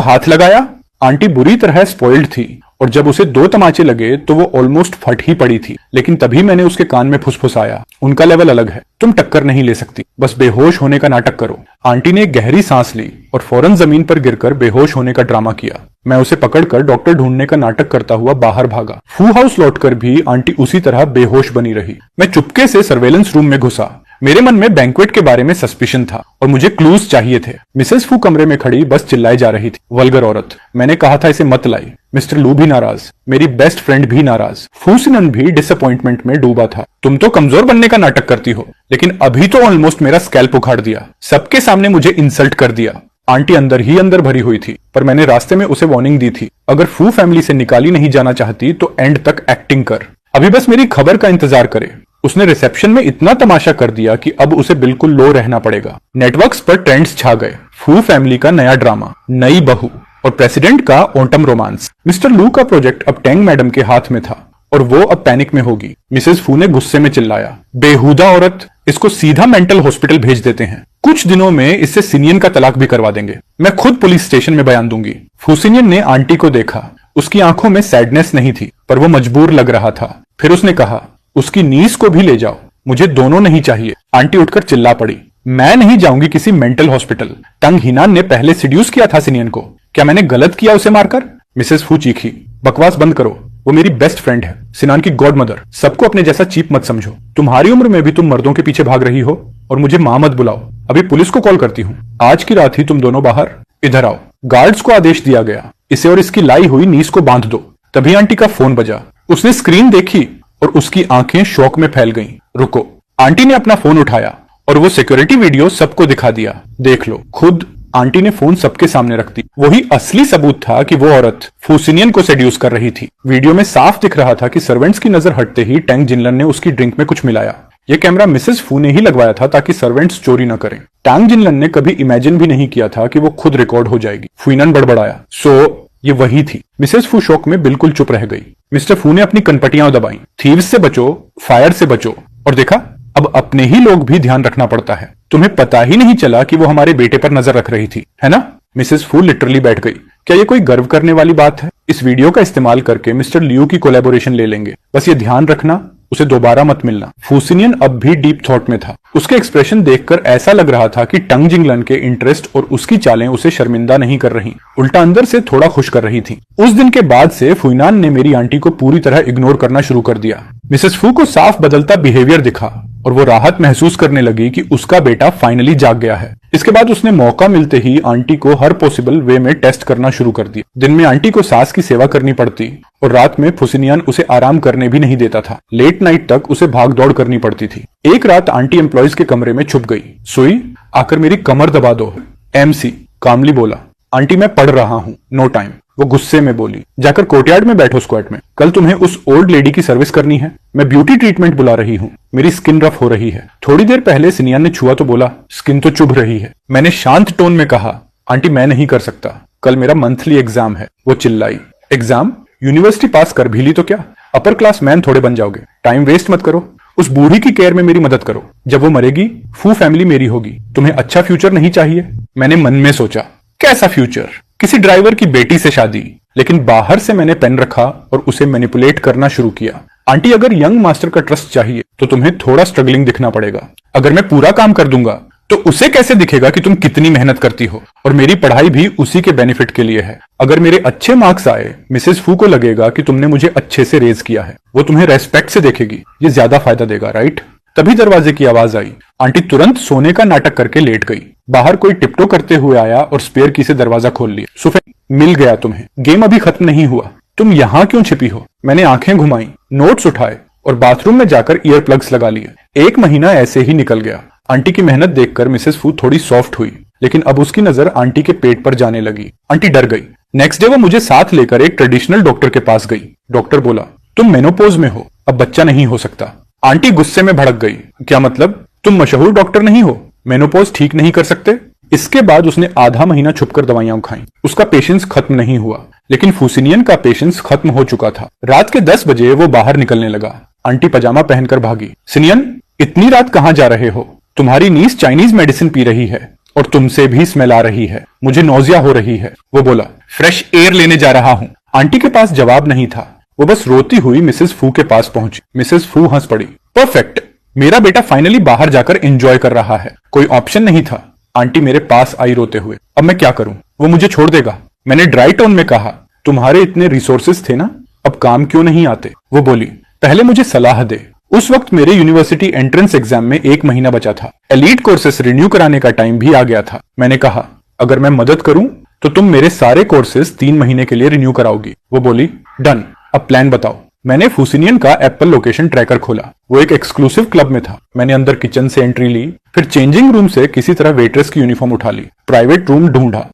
Speaker 1: हाथ लगाया? आंटी बुरी तरह स्पॉइल्ड थी और जब उसे 2 तमाचे लगे तो वो ऑलमोस्ट फट ही पड़ी थी, लेकिन तभी मैंने उसके कान में फुसफुसाया, उनका लेवल अलग है, तुम टक्कर नहीं ले सकती, बस बेहोश होने का नाटक करो। आंटी ने एक गहरी सांस ली और फौरन जमीन पर गिरकर बेहोश होने का ड्रामा किया। मैं उसे पकड़कर डॉक्टर ढूंढने का नाटक करता हुआ बाहर भागा। फू हाउस लौटकर भी आंटी उसी तरह बेहोश बनी रही। मैं चुपके से सर्वेलेंस रूम में घुसा। मेरे मन में बैंक्वेट के बारे में सस्पिशन था और मुझे क्लूज चाहिए थे। मिसेस फू कमरे में खड़ी बस चिल्लाई जा रही थी, वल्गर औरत, मैंने कहा था इसे मत लाई। मिस्टर लू भी नाराज, मेरी बेस्ट फ्रेंड भी नाराज। फुसिनन भी डिसअपॉइंटमेंट में डूबा था। तुम तो कमजोर बनने का नाटक करती हो, लेकिन अभी तो ऑलमोस्ट मेरा स्कैल्प उखाड़ दिया, सबके सामने मुझे इंसल्ट कर दिया। आंटी अंदर ही अंदर भरी हुई थी, पर मैंने रास्ते में उसे वार्निंग दी थी, अगर फू फैमिली से निकाली नहीं जाना चाहती तो एंड तक एक्टिंग कर, अभी बस मेरी खबर का इंतजार करे। उसने रिसेप्शन में इतना तमाशा कर दिया कि अब उसे बिल्कुल लो रहना पड़ेगा। नेटवर्क्स पर ट्रेंड्स छा गए। फू फैमिली का नया ड्रामा, नई बहू और प्रेसिडेंट का ऑटम रोमांस। मिस्टर लू का प्रोजेक्ट अब टैंग मैडम के हाथ में था और वो अब पैनिक में होगी। मिसेस फू ने गुस्से में चिल्लाया, बेहुदा औरत, इसको सीधा मेंटल हॉस्पिटल भेज देते हैं, कुछ दिनों में इससे सिनियन का तलाक भी करवा देंगे, मैं खुद पुलिस स्टेशन में बयान दूंगी। फुसिनियन ने आंटी को देखा। उसकी आंखों में सैडनेस नहीं थी, पर वो मजबूर लग रहा था। फिर उसने कहा, उसकी नीस को भी ले जाओ, मुझे दोनों नहीं चाहिए। आंटी उठकर चिल्ला पड़ी, मैं नहीं जाऊंगी किसी मेंटल हॉस्पिटल। तंग हिनान ने पहले सिड्यूस किया था सिनियन को, क्या मैंने गलत किया उसे मारकर? मिसेस फू चीखी, बकवास बंद करो, वो मेरी बेस्ट फ्रेंड है, सिनान की गॉड मदर। सबको अपने जैसा चीप मत समझो। तुम्हारी उम्र में भी तुम मर्दों के पीछे भाग रही हो और मुझे मां मत बुलाओ, अभी पुलिस को कॉल करती हूँ। आज की रात ही तुम दोनों बाहर, इधर आओ। गार्ड्स को आदेश दिया गया, इसे और इसकी लाई हुई नीस को बांध दो। तभी आंटी का फोन बजा। उसने स्क्रीन देखी और उसकी आंखें शौक में फैल गईं। रुको। आंटी ने अपना फोन उठाया और वो सिक्योरिटी वीडियो सबको दिखा दिया। देख लो खुद। आंटी ने फोन सबके सामने रख दी। वही असली सबूत था कि वो औरत फुसिनियन को सेड्यूस कर रही थी। वीडियो में साफ दिख रहा था कि सर्वेंट्स की नजर हटते ही टैंग जिनलन ने उसकी ड्रिंक में कुछ मिलाया। ये कैमरा मिसेस फू ने ही लगवाया था ताकि सर्वेंट्स चोरी न करें। टैंग जिनलन ने कभी इमेजिन भी नहीं किया था कि वो खुद रिकॉर्ड हो जाएगी। फुइनन बड़बड़ाया, सो ये वही थी। मिसेस फू शॉक में बिल्कुल चुप रह गई। मिस्टर फू ने अपनी कनपटियां दबाई। थीव्स से बचो, फायर से बचो। और देखा, अब अपने ही लोग भी ध्यान रखना पड़ता है। तुम्हें पता ही नहीं चला कि वो हमारे बेटे पर नजर रख रही थी, है ना? मिसेस फू लिटरली बैठ गई। क्या ये कोई गर्व करने वाली बात है? इस वीडियो का इस्तेमाल करके मिस्टर लियू की कोलैबोरेशन ले लेंगे, बस ये ध्यान रखना, उसे दोबारा मत मिलना। फुसिनियन अब भी डीप थॉट में था। उसके एक्सप्रेशन देखकर ऐसा लग रहा था कि टंग जिंगलन के इंटरेस्ट और उसकी चालें उसे शर्मिंदा नहीं कर रही, उल्टा अंदर से थोड़ा खुश कर रही थी। उस दिन के बाद से फुइनान ने मेरी आंटी को पूरी तरह इग्नोर करना शुरू कर दिया। मिसेस फू को साफ बदलता बिहेवियर दिखा और वो राहत महसूस करने लगी कि उसका बेटा फाइनली जाग गया है। इसके बाद उसने मौका मिलते ही आंटी को हर पॉसिबल वे में टेस्ट करना शुरू कर दिया। दिन में आंटी को सास की सेवा करनी पड़ती और रात में फुसिनियन उसे आराम करने भी नहीं देता था। लेट नाइट तक उसे भाग दौड़ करनी पड़ती थी। एक रात आंटी एम्प्लॉयज के कमरे में छुप गई। सुई, आकर मेरी कमर दबा दो। MC कामली बोला। आंटी मैं पढ़ रहा हूँ, नो टाइम। वो गुस्से में बोली, जाकर कोर्टयार्ड में बैठो स्क्वाट में। कल तुम्हें उस ओल्ड लेडी की सर्विस करनी है। मैं ब्यूटी ट्रीटमेंट बुला रही हूँ। मेरी स्किन रफ हो रही है। थोड़ी देर पहले सिनियन ने छुआ तो बोला, स्किन तो चुभ रही है। मैंने शांत टोन में कहा, आंटी मैं नहीं कर सकता, कल मेरा मंथली एग्जाम है। वो चिल्लाई, एग्जाम? यूनिवर्सिटी पास कर भी ली तो क्या? अपर क्लास मैन थोड़े बन जाओगे। टाइम वेस्ट मत करो। उस बूढ़ी की केयर में मेरी मदद करो। जब वो मरेगी फू फैमिली मेरी होगी। तुम्हें अच्छा फ्यूचर नहीं चाहिए? मैंने मन में सोचा, कैसा फ्यूचर? किसी ड्राइवर की बेटी से शादी। लेकिन बाहर से मैंने पेन रखा और उसे मैनिपुलेट करना शुरू किया। आंटी अगर यंग मास्टर का ट्रस्ट चाहिए तो तुम्हें थोड़ा स्ट्रगलिंग दिखना पड़ेगा। अगर मैं पूरा काम कर दूंगा तो उसे कैसे दिखेगा कि तुम कितनी मेहनत करती हो? और मेरी पढ़ाई भी उसी के बेनिफिट के लिए है। अगर मेरे अच्छे मार्क्स आए, मिसेस फू को लगेगा कि तुमने मुझे अच्छे से रेज किया है। वो तुम्हें रेस्पेक्ट से देखेगी। ये ज्यादा फायदा देगा, राइट? तभी दरवाजे की आवाज आई। आंटी तुरंत सोने का नाटक करके लेट गई। बाहर कोई टिपटो करते हुए आया और स्पेयर की से दरवाजा खोल लिया। सुफेन, मिल गया तुम्हें। गेम अभी खत्म नहीं हुआ। तुम यहाँ क्यों छिपी हो? मैंने आंखें घुमाई, नोट्स उठाए और बाथरूम में जाकर ईयर प्लग्स लगा लिए। 1 महीना ऐसे ही निकल गया। आंटी की मेहनत देखकर मिसेस फू थोड़ी सॉफ्ट हुई, लेकिन अब उसकी नजर आंटी के पेट पर जाने लगी। आंटी डर गई। नेक्स्ट डे वो मुझे साथ लेकर एक ट्रेडिशनल डॉक्टर के पास गई। डॉक्टर बोला, तुम मेनोपोज में हो, अब बच्चा नहीं हो सकता। आंटी गुस्से में भड़क गई। क्या मतलब? तुम मशहूर डॉक्टर नहीं हो, मेनोपोज ठीक नहीं कर सकते? इसके बाद उसने आधा महीना छुपकर दवाइयां खाई। उसका पेशेंस खत्म नहीं हुआ, लेकिन फुसिनियन का पेशेंस खत्म हो चुका था। रात के 10 बजे वो बाहर निकलने लगा। आंटी पजामा पहनकर भागी। सिनियन, इतनी रात कहां जा रहे हो? तुम्हारी नीस चाइनीज मेडिसिन पी रही है और तुमसे भी स्मेल आ रही है। मुझे नोजिया हो रही है। वो बोला, फ्रेश एयर लेने जा रहा हूं। आंटी के पास जवाब नहीं था। वो बस रोती हुई मिसेस फू के पास पहुंची। मिसेस फू हंस पड़ी। परफेक्ट, मेरा बेटा फाइनली बाहर जाकर एंजॉय कर रहा है। कोई ऑप्शन नहीं था। आंटी मेरे पास आई रोते हुए। अब मैं क्या करूं? वो मुझे छोड़ देगा। मैंने ड्राई टोन में कहा, तुम्हारे इतने रिसोर्सेस थे ना, अब काम क्यों नहीं आते? वो बोली, पहले मुझे सलाह दे। उस वक्त मेरे यूनिवर्सिटी एंट्रेंस एग्जाम में 1 महीना बचा था। एलीट कोर्सेस रिन्यू कराने का टाइम भी आ गया था। मैंने कहा, अगर मैं मदद करूं तो तुम मेरे सारे कोर्सेज 3 महीने के लिए रिन्यू कराओगी। वो बोली, डन, अब प्लान बताओ। मैंने फुसिनियन का एप्पल लोकेशन ट्रैकर खोला। वो एक एक्सक्लूसिव क्लब में था। मैंने अंदर किचन से एंट्री ली, फिर चेंजिंग रूम से किसी तरह वेट्रेस की यूनिफॉर्म उठा ली। प्राइवेट रूम ढूंढा।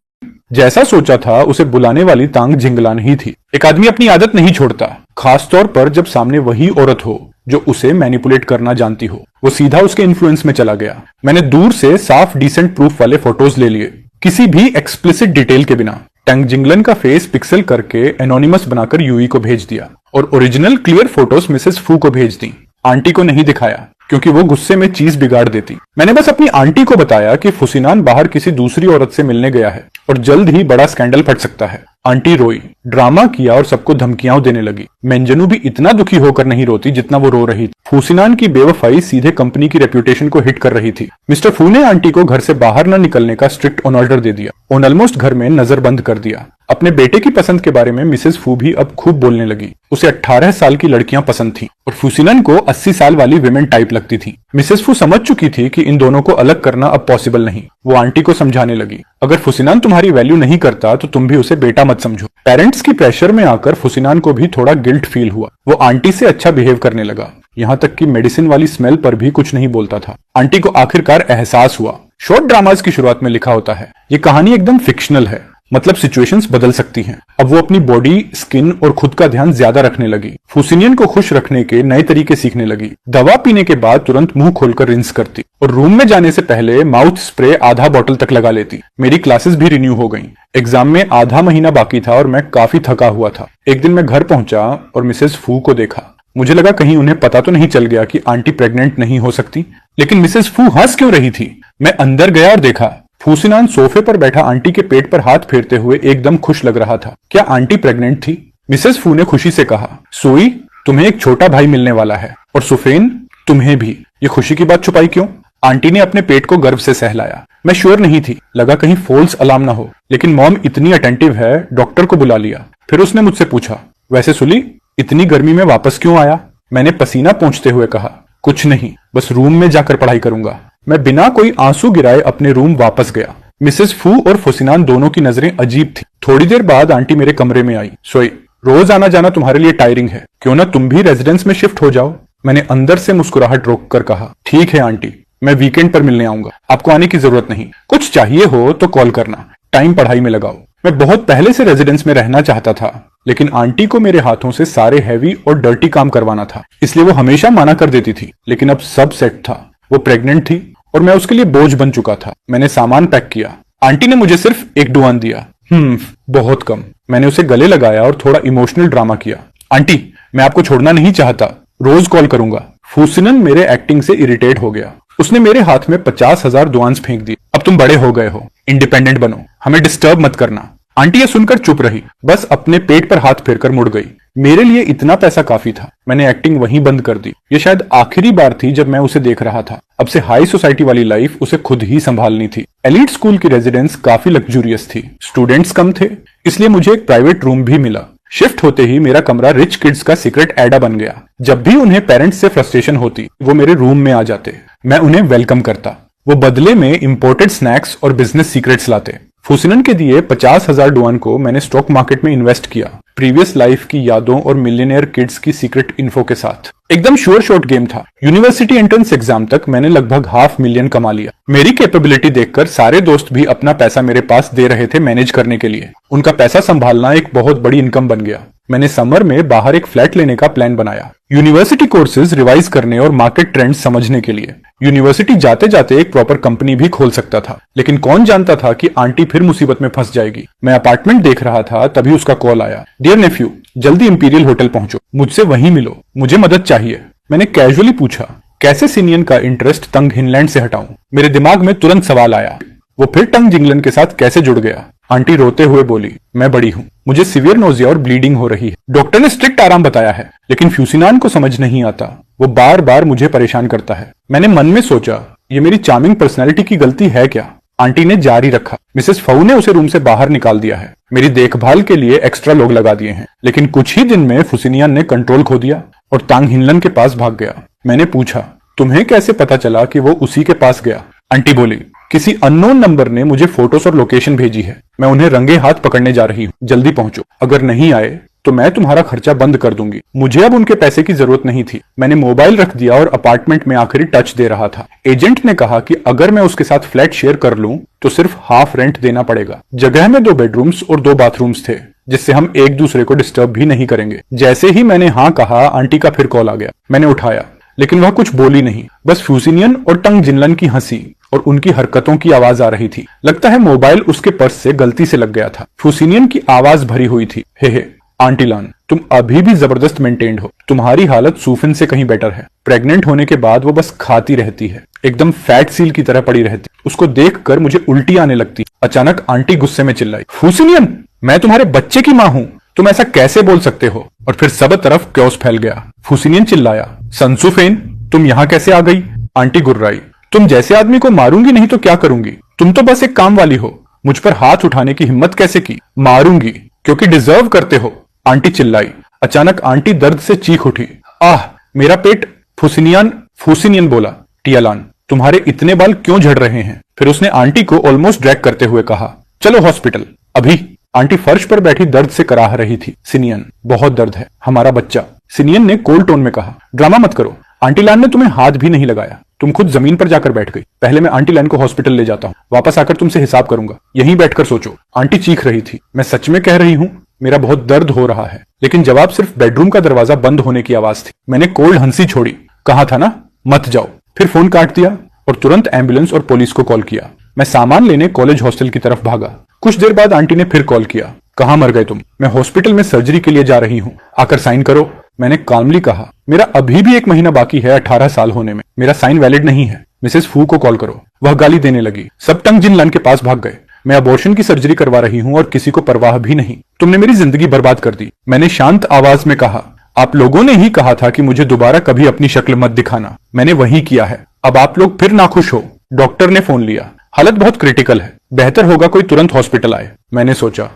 Speaker 1: जैसा सोचा था उसे बुलाने वाली तांग झिंगलान ही थी। एक आदमी अपनी आदत नहीं छोड़ता, खासतौर पर जब सामने वही औरत हो जो उसे मैनिपुलेट करना जानती हो। वो सीधा उसके इन्फ्लुएंस में चला गया। मैंने दूर से साफ डिसेंट प्रूफ वाले फोटोज ले लिए, किसी भी एक्सप्लिसिट डिटेल के बिना। टंग जिंगलन का फेस पिक्सल करके एनोनिमस बनाकर यूई को भेज दिया और ओरिजिनल क्लियर फोटोज मिसेस फू को भेज दी। आंटी को नहीं दिखाया क्योंकि वो गुस्से में चीज बिगाड़ देती। मैंने बस अपनी आंटी को बताया कि फुसिनान बाहर किसी दूसरी औरत से मिलने गया है और जल्द ही बड़ा स्कैंडल फट सकता है। आंटी रोई, ड्रामा किया और सबको धमकियां देने लगी। मेंजनू भी इतना दुखी होकर नहीं रोती जितना वो रो रही थी। फुसिनान की बेवफाई सीधे कंपनी की रेप्यूटेशन को हिट कर रही थी। मिस्टर फू ने आंटी को घर से बाहर न निकलने का स्ट्रिक्ट ऑन ऑर्डर दे दिया। ऑन ऑलमोस्ट घर में नजरबंद कर दिया। अपने बेटे की पसंद के बारे में मिसेस फू भी अब खूब बोलने लगी। उसे 18 साल की लड़कियां पसंद थीं और फुसिनन को 80 साल वाली विमेन टाइप लगती थी। मिसेस फू समझ चुकी थी कि इन दोनों को अलग करना अब पॉसिबल नहीं। वो आंटी को समझाने लगी, अगर फुसिनान तुम्हारी वैल्यू नहीं करता तो तुम भी उसे बेटा मत समझो। पेरेंट्स की प्रेशर में आकर फुसिनान को भी थोड़ा गिल्ट फील हुआ। वो आंटी से अच्छा बिहेव करने लगा, यहाँ तक कि मेडिसिन वाली स्मेल पर भी कुछ नहीं बोलता था। आंटी को आखिरकार एहसास हुआ। शॉर्ट ड्रामास की शुरुआत में लिखा होता है, ये कहानी एकदम फिक्शनल है, मतलब सिचुएशंस बदल सकती हैं। अब वो अपनी बॉडी, स्किन और खुद का ध्यान ज्यादा रखने लगी। फुसिनियन को खुश रखने के नए तरीके सीखने लगी। दवा पीने के बाद तुरंत मुंह खोलकर रिंस करती और रूम में जाने से पहले माउथ स्प्रे आधा बोतल तक लगा लेती। मेरी क्लासेस भी रिन्यू हो गईं। एग्जाम में आधा महीना बाकी था और मैं काफी थका हुआ था। एक दिन मैं घर पहुंचा और मिसेस फू को देखा। मुझे लगा कहीं उन्हें पता तो नहीं चल गया कि आंटी प्रेग्नेंट नहीं हो सकती, लेकिन मिसेस फू हंस क्यों रही थी? मैं अंदर गया और देखा फुसिनान सोफे पर बैठा आंटी के पेट पर हाथ फेरते हुए एकदम खुश लग रहा था। क्या आंटी प्रेग्नेंट थी? मिसेस फू ने खुशी से कहा, सोई, तुम्हें एक छोटा भाई मिलने वाला है और सुफेन, तुम्हें भी। ये खुशी की बात छुपाई क्यों? आंटी ने अपने पेट को गर्व से सहलाया। मैं श्योर नहीं थी, लगा कहीं फॉल्स अलार्म ना हो, लेकिन मॉम इतनी अटेंटिव है, डॉक्टर को बुला लिया। फिर उसने मुझसे पूछा, वैसे सुली, इतनी गर्मी में वापस क्यों आया? मैंने पसीना पोंछते हुए कहा, कुछ नहीं, बस रूम में जाकर पढ़ाई करूंगा। मैं बिना कोई आंसू गिराए अपने रूम वापस गया। मिसेस फू और फुसिनान दोनों की नजरें अजीब थी। थोड़ी देर बाद आंटी मेरे कमरे में आई। सोई, रोज आना जाना तुम्हारे लिए टायरिंग है, क्यों ना तुम भी रेजिडेंस में शिफ्ट हो जाओ। मैंने अंदर से मुस्कुराहट रोककर कहा, ठीक है आंटी, मैं वीकेंड पर मिलने आऊंगा। आपको आने की जरूरत नहीं। कुछ चाहिए हो तो कॉल करना। टाइम पढ़ाई में लगाओ। मैं बहुत पहले से रेजिडेंस में रहना चाहता था, लेकिन आंटी को मेरे हाथों से सारे हैवी और डर्टी काम करवाना था, इसलिए वो हमेशा मना कर देती थी। लेकिन अब सब सेट था। वो प्रेग्नेंट थी और मैं उसके लिए बोझ बन चुका था। मैंने सामान पैक किया। आंटी ने मुझे सिर्फ एक डुआन दिया। बहुत कम। मैंने उसे गले लगाया और थोड़ा इमोशनल ड्रामा किया। आंटी, मैं आपको छोड़ना नहीं चाहता, रोज कॉल करूंगा। फूसिनन मेरे एक्टिंग से इरिटेट हो गया। उसने मेरे हाथ में 50,000 दुआन्स फेंक दिए। अब तुम बड़े हो गए हो, इंडिपेंडेंट बनो, हमें डिस्टर्ब मत करना। आंटी ये सुनकर चुप रही, बस अपने पेट पर हाथ फेरकर मुड़ गई। मेरे लिए इतना पैसा काफी था। मैंने एक्टिंग वहीं बंद कर दी। ये शायद आखिरी बार थी जब मैं उसे देख रहा था। अब से हाई सोसाइटी वाली लाइफ उसे खुद ही संभालनी थी। एलीट स्कूल की रेजिडेंस काफी लग्जूरियस थी। स्टूडेंट्स कम थे, इसलिए मुझे एक प्राइवेट रूम भी मिला। शिफ्ट होते ही मेरा कमरा रिच किड्स का सीक्रेट एडा बन गया। जब भी उन्हें पेरेंट्स से फ्रस्ट्रेशन होती, वो मेरे रूम में आ जाते। मैं उन्हें वेलकम करता। वो बदले में इंपोर्टेड स्नैक्स और बिजनेस सीक्रेट्स लाते। फुसिनन के दिए 50,000 डुआन को मैंने स्टॉक मार्केट में इन्वेस्ट किया, प्रीवियस लाइफ की यादों और मिलियनेयर किड्स की सीक्रेट इन्फो के साथ। एकदम श्योर शॉट गेम था। यूनिवर्सिटी एंट्रेंस एग्जाम तक मैंने लगभग $500,000 कमा लिया। मेरी कैपेबिलिटी देखकर सारे दोस्त भी अपना पैसा मेरे पास दे रहे थे मैनेज करने के लिए। उनका पैसा संभालना एक बहुत बड़ी इनकम बन गया। मैंने समर में बाहर एक फ्लैट लेने का प्लान बनाया, यूनिवर्सिटी कोर्सेज रिवाइज करने और मार्केट ट्रेंड्स समझने के लिए। यूनिवर्सिटी जाते जाते एक प्रॉपर कंपनी भी खोल सकता था, लेकिन कौन जानता था कि आंटी फिर मुसीबत में फंस जाएगी। मैं अपार्टमेंट देख रहा था, तभी उसका कॉल आया। डियर नेफ्यू, जल्दी इंपीरियल होटल पहुंचो, मुझसे वहीं मिलो, मुझे मदद चाहिए। मैंने कैजुअली पूछा, कैसे सिनियन का इंटरेस्ट तंग हिनलैंड से हटाऊं? मेरे दिमाग में तुरंत सवाल आया, वो फिर टंग जिंगलन के साथ कैसे जुड़ गया? आंटी रोते हुए बोली, मैं बड़ी हूँ, मुझे सीवियर नोजिया और ब्लीडिंग हो रही है। डॉक्टर ने स्ट्रिक्ट आराम बताया है, लेकिन फ्यूसिनान को समझ नहीं आता। वो बार बार मुझे परेशान करता है। मैंने मन में सोचा, ये मेरी चार्मिंग पर्सनैलिटी की गलती है क्या? आंटी ने जारी रखा, मिसेस फऊ ने उसे रूम से बाहर निकाल दिया है। मेरी देखभाल के लिए एक्स्ट्रा लोग लगा दिए हैं। लेकिन कुछ ही दिन में फुसिनियन ने कंट्रोल खो दिया और तांग हिनलन के पास भाग गया। मैंने पूछा, तुम्हें कैसे पता चला कि वो उसी के पास गया? आंटी बोली, किसी अननोन नंबर ने मुझे फोटोज और लोकेशन भेजी है। मैं उन्हें रंगे हाथ पकड़ने जा रही हूँ, जल्दी पहुंचो। अगर नहीं आए तो मैं तुम्हारा खर्चा बंद कर दूंगी। मुझे अब उनके पैसे की जरूरत नहीं थी। मैंने मोबाइल रख दिया और अपार्टमेंट में आखिरी टच दे रहा था। एजेंट ने कहा कि अगर मैं उसके साथ फ्लैट शेयर कर लूं तो सिर्फ हाफ रेंट देना पड़ेगा। जगह में 2 बेडरूम्स और 2 बाथरूम्स थे, जिससे हम एक दूसरे को डिस्टर्ब भी नहीं करेंगे। जैसे ही मैंने हाँ कहा, आंटी का फिर कॉल आ गया। मैंने उठाया, लेकिन वह कुछ बोली नहीं। बस फ्यूसिनियन और टंग जिनलन की हंसी और उनकी हरकतों की आवाज आ रही थी। लगता है मोबाइल उसके पर्स से गलती से लग गया था। फ्यूसिनियन की आवाज भरी हुई थी, हे आंटी लान, तुम अभी भी जबरदस्त मेंटेन्ड हो। तुम्हारी हालत सूफिन से कहीं बेटर है। प्रेग्नेंट होने के बाद वो बस खाती रहती है, एकदम फैट सील की तरह पड़ी रहती। उसको देखकर मुझे उल्टी आने लगती। अचानक आंटी गुस्से में चिल्लाई, फ्यूसिनियन, मैं तुम्हारे बच्चे की माँ हूँ, तुम ऐसा कैसे बोल सकते हो? और फिर सब तरफ क्योस फैल गया। फ्यूसिनियन चिल्लाया, संसुफेन, तुम यहाँ कैसे आ गई? आंटी गुर्राई, तुम जैसे आदमी को मारूंगी नहीं तो क्या करूंगी? तुम तो बस एक काम वाली हो। मुझ पर हाथ उठाने की हिम्मत कैसे की? मारूंगी क्योंकि डिजर्व करते हो, आंटी चिल्लाई। अचानक आंटी दर्द से चीख उठी, आह मेरा पेट। फुसिनियन बोला, टियालान, तुम्हारे इतने बाल क्यों झड़ रहे हैं? फिर उसने आंटी को ऑलमोस्ट ड्रैग करते हुए कहा, चलो हॉस्पिटल अभी। आंटी फर्श पर बैठी दर्द से कराह रही थी। सिनियन, बहुत दर्द है, हमारा बच्चा। सिनियन ने कोल्ड टोन में कहा, ड्रामा मत करो, आंटी लान ने तुम्हें हाथ भी नहीं लगाया, तुम खुद जमीन पर जाकर बैठ गई। पहले मैं आंटी लान को हॉस्पिटल ले जाता हूँ, वापस आकर तुमसे हिसाब करूंगा, यहीं बैठकर सोचो। आंटी चीख रही थी, मैं सच में कह रही हूँ, मेरा बहुत दर्द हो रहा है। लेकिन जवाब सिर्फ बेडरूम का दरवाजा बंद होने की आवाज थी। मैंने कोल्ड हंसी छोड़ी, कहा था ना मत जाओ। फिर फोन काट दिया और तुरंत एम्बुलेंस और पुलिस को कॉल किया। मैं सामान लेने कॉलेज हॉस्टल की तरफ भागा। कुछ देर बाद आंटी ने फिर कॉल किया, कहाँ मर गए तुम? मैं हॉस्पिटल में सर्जरी के लिए जा रही हूँ, आकर साइन करो। मैंने काल्मली कहा, मेरा अभी भी 1 महीना बाकी है 18 साल होने में, मेरा साइन वैलिड नहीं है। मिसेस फू को कॉल करो। वह गाली देने लगी। सब टंग जिनलन के पास भाग गए। मैं अबॉर्शन की सर्जरी करवा रही हूँ और किसी को परवाह भी नहीं। तुमने मेरी जिंदगी बर्बाद कर दी। मैंने शांत आवाज में कहा, आप लोगों ने ही कहा था कि मुझे दोबारा कभी अपनी शक्ल मत दिखाना। मैंने वही किया है। अब आप लोग फिर नाखुश हो। डॉक्टर ने फोन लिया, हालत बहुत क्रिटिकल है, बेहतर होगा कोई तुरंत हॉस्पिटल आए। मैंने सोचा,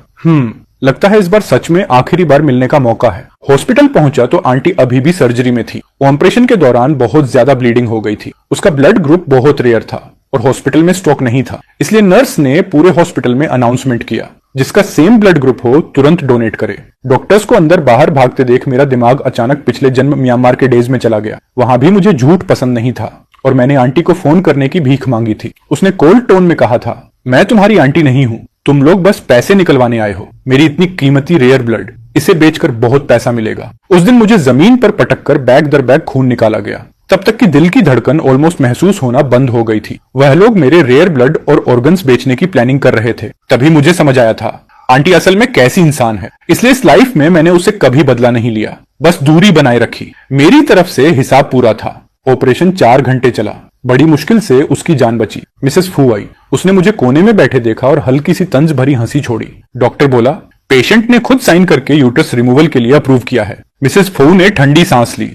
Speaker 1: लगता है इस बार सच में आखिरी बार मिलने का मौका है। हॉस्पिटल पहुंचा तो आंटी अभी भी सर्जरी में थी। ऑपरेशन के दौरान बहुत ज्यादा ब्लीडिंग हो गई थी। उसका ब्लड ग्रुप बहुत रेयर था और हॉस्पिटल में स्टॉक नहीं था, इसलिए नर्स ने पूरे हॉस्पिटल में अनाउंसमेंट किया, जिसका सेम ब्लड ग्रुप हो तुरंत डोनेट करे। डॉक्टर्स को अंदर बाहर भागते देख मेरा दिमाग अचानक पिछले जन्म म्यांमार के डेज में चला गया। वहां भी मुझे झूठ पसंद नहीं था और मैंने आंटी को फोन करने की भीख मांगी थी। उसने कोल्ड टोन में कहा था, मैं तुम्हारी आंटी नहीं हूं, तुम लोग बस पैसे निकलवाने आए हो। मेरी इतनी कीमती रेयर ब्लड, इसे बेचकर बहुत पैसा मिलेगा। उस दिन मुझे जमीन पर पटक कर बैग दर बैग खून निकाला गया। तब तक कि दिल की धड़कन ऑलमोस्ट महसूस होना बंद हो गई थी। वह लोग मेरे रेयर ब्लड और ऑर्गन्स बेचने की प्लानिंग कर रहे थे। तभी मुझे समझ आया था आंटी असल में कैसी इंसान है। इसलिए इस लाइफ में मैंने उसे कभी बदला नहीं लिया, बस दूरी बनाए रखी। मेरी तरफ से हिसाब पूरा था। ऑपरेशन 4 घंटे चला। बड़ी मुश्किल से उसकी जान बची। मिसेस फू आई। उसने मुझे कोने में बैठे देखा और हल्की सी तंज भरी हंसी छोड़ी। डॉक्टर बोला, पेशेंट ने खुद साइन करके यूट्रस रिमूवल के लिए अप्रूव किया है। मिसेस फू ने ठंडी सांस ली।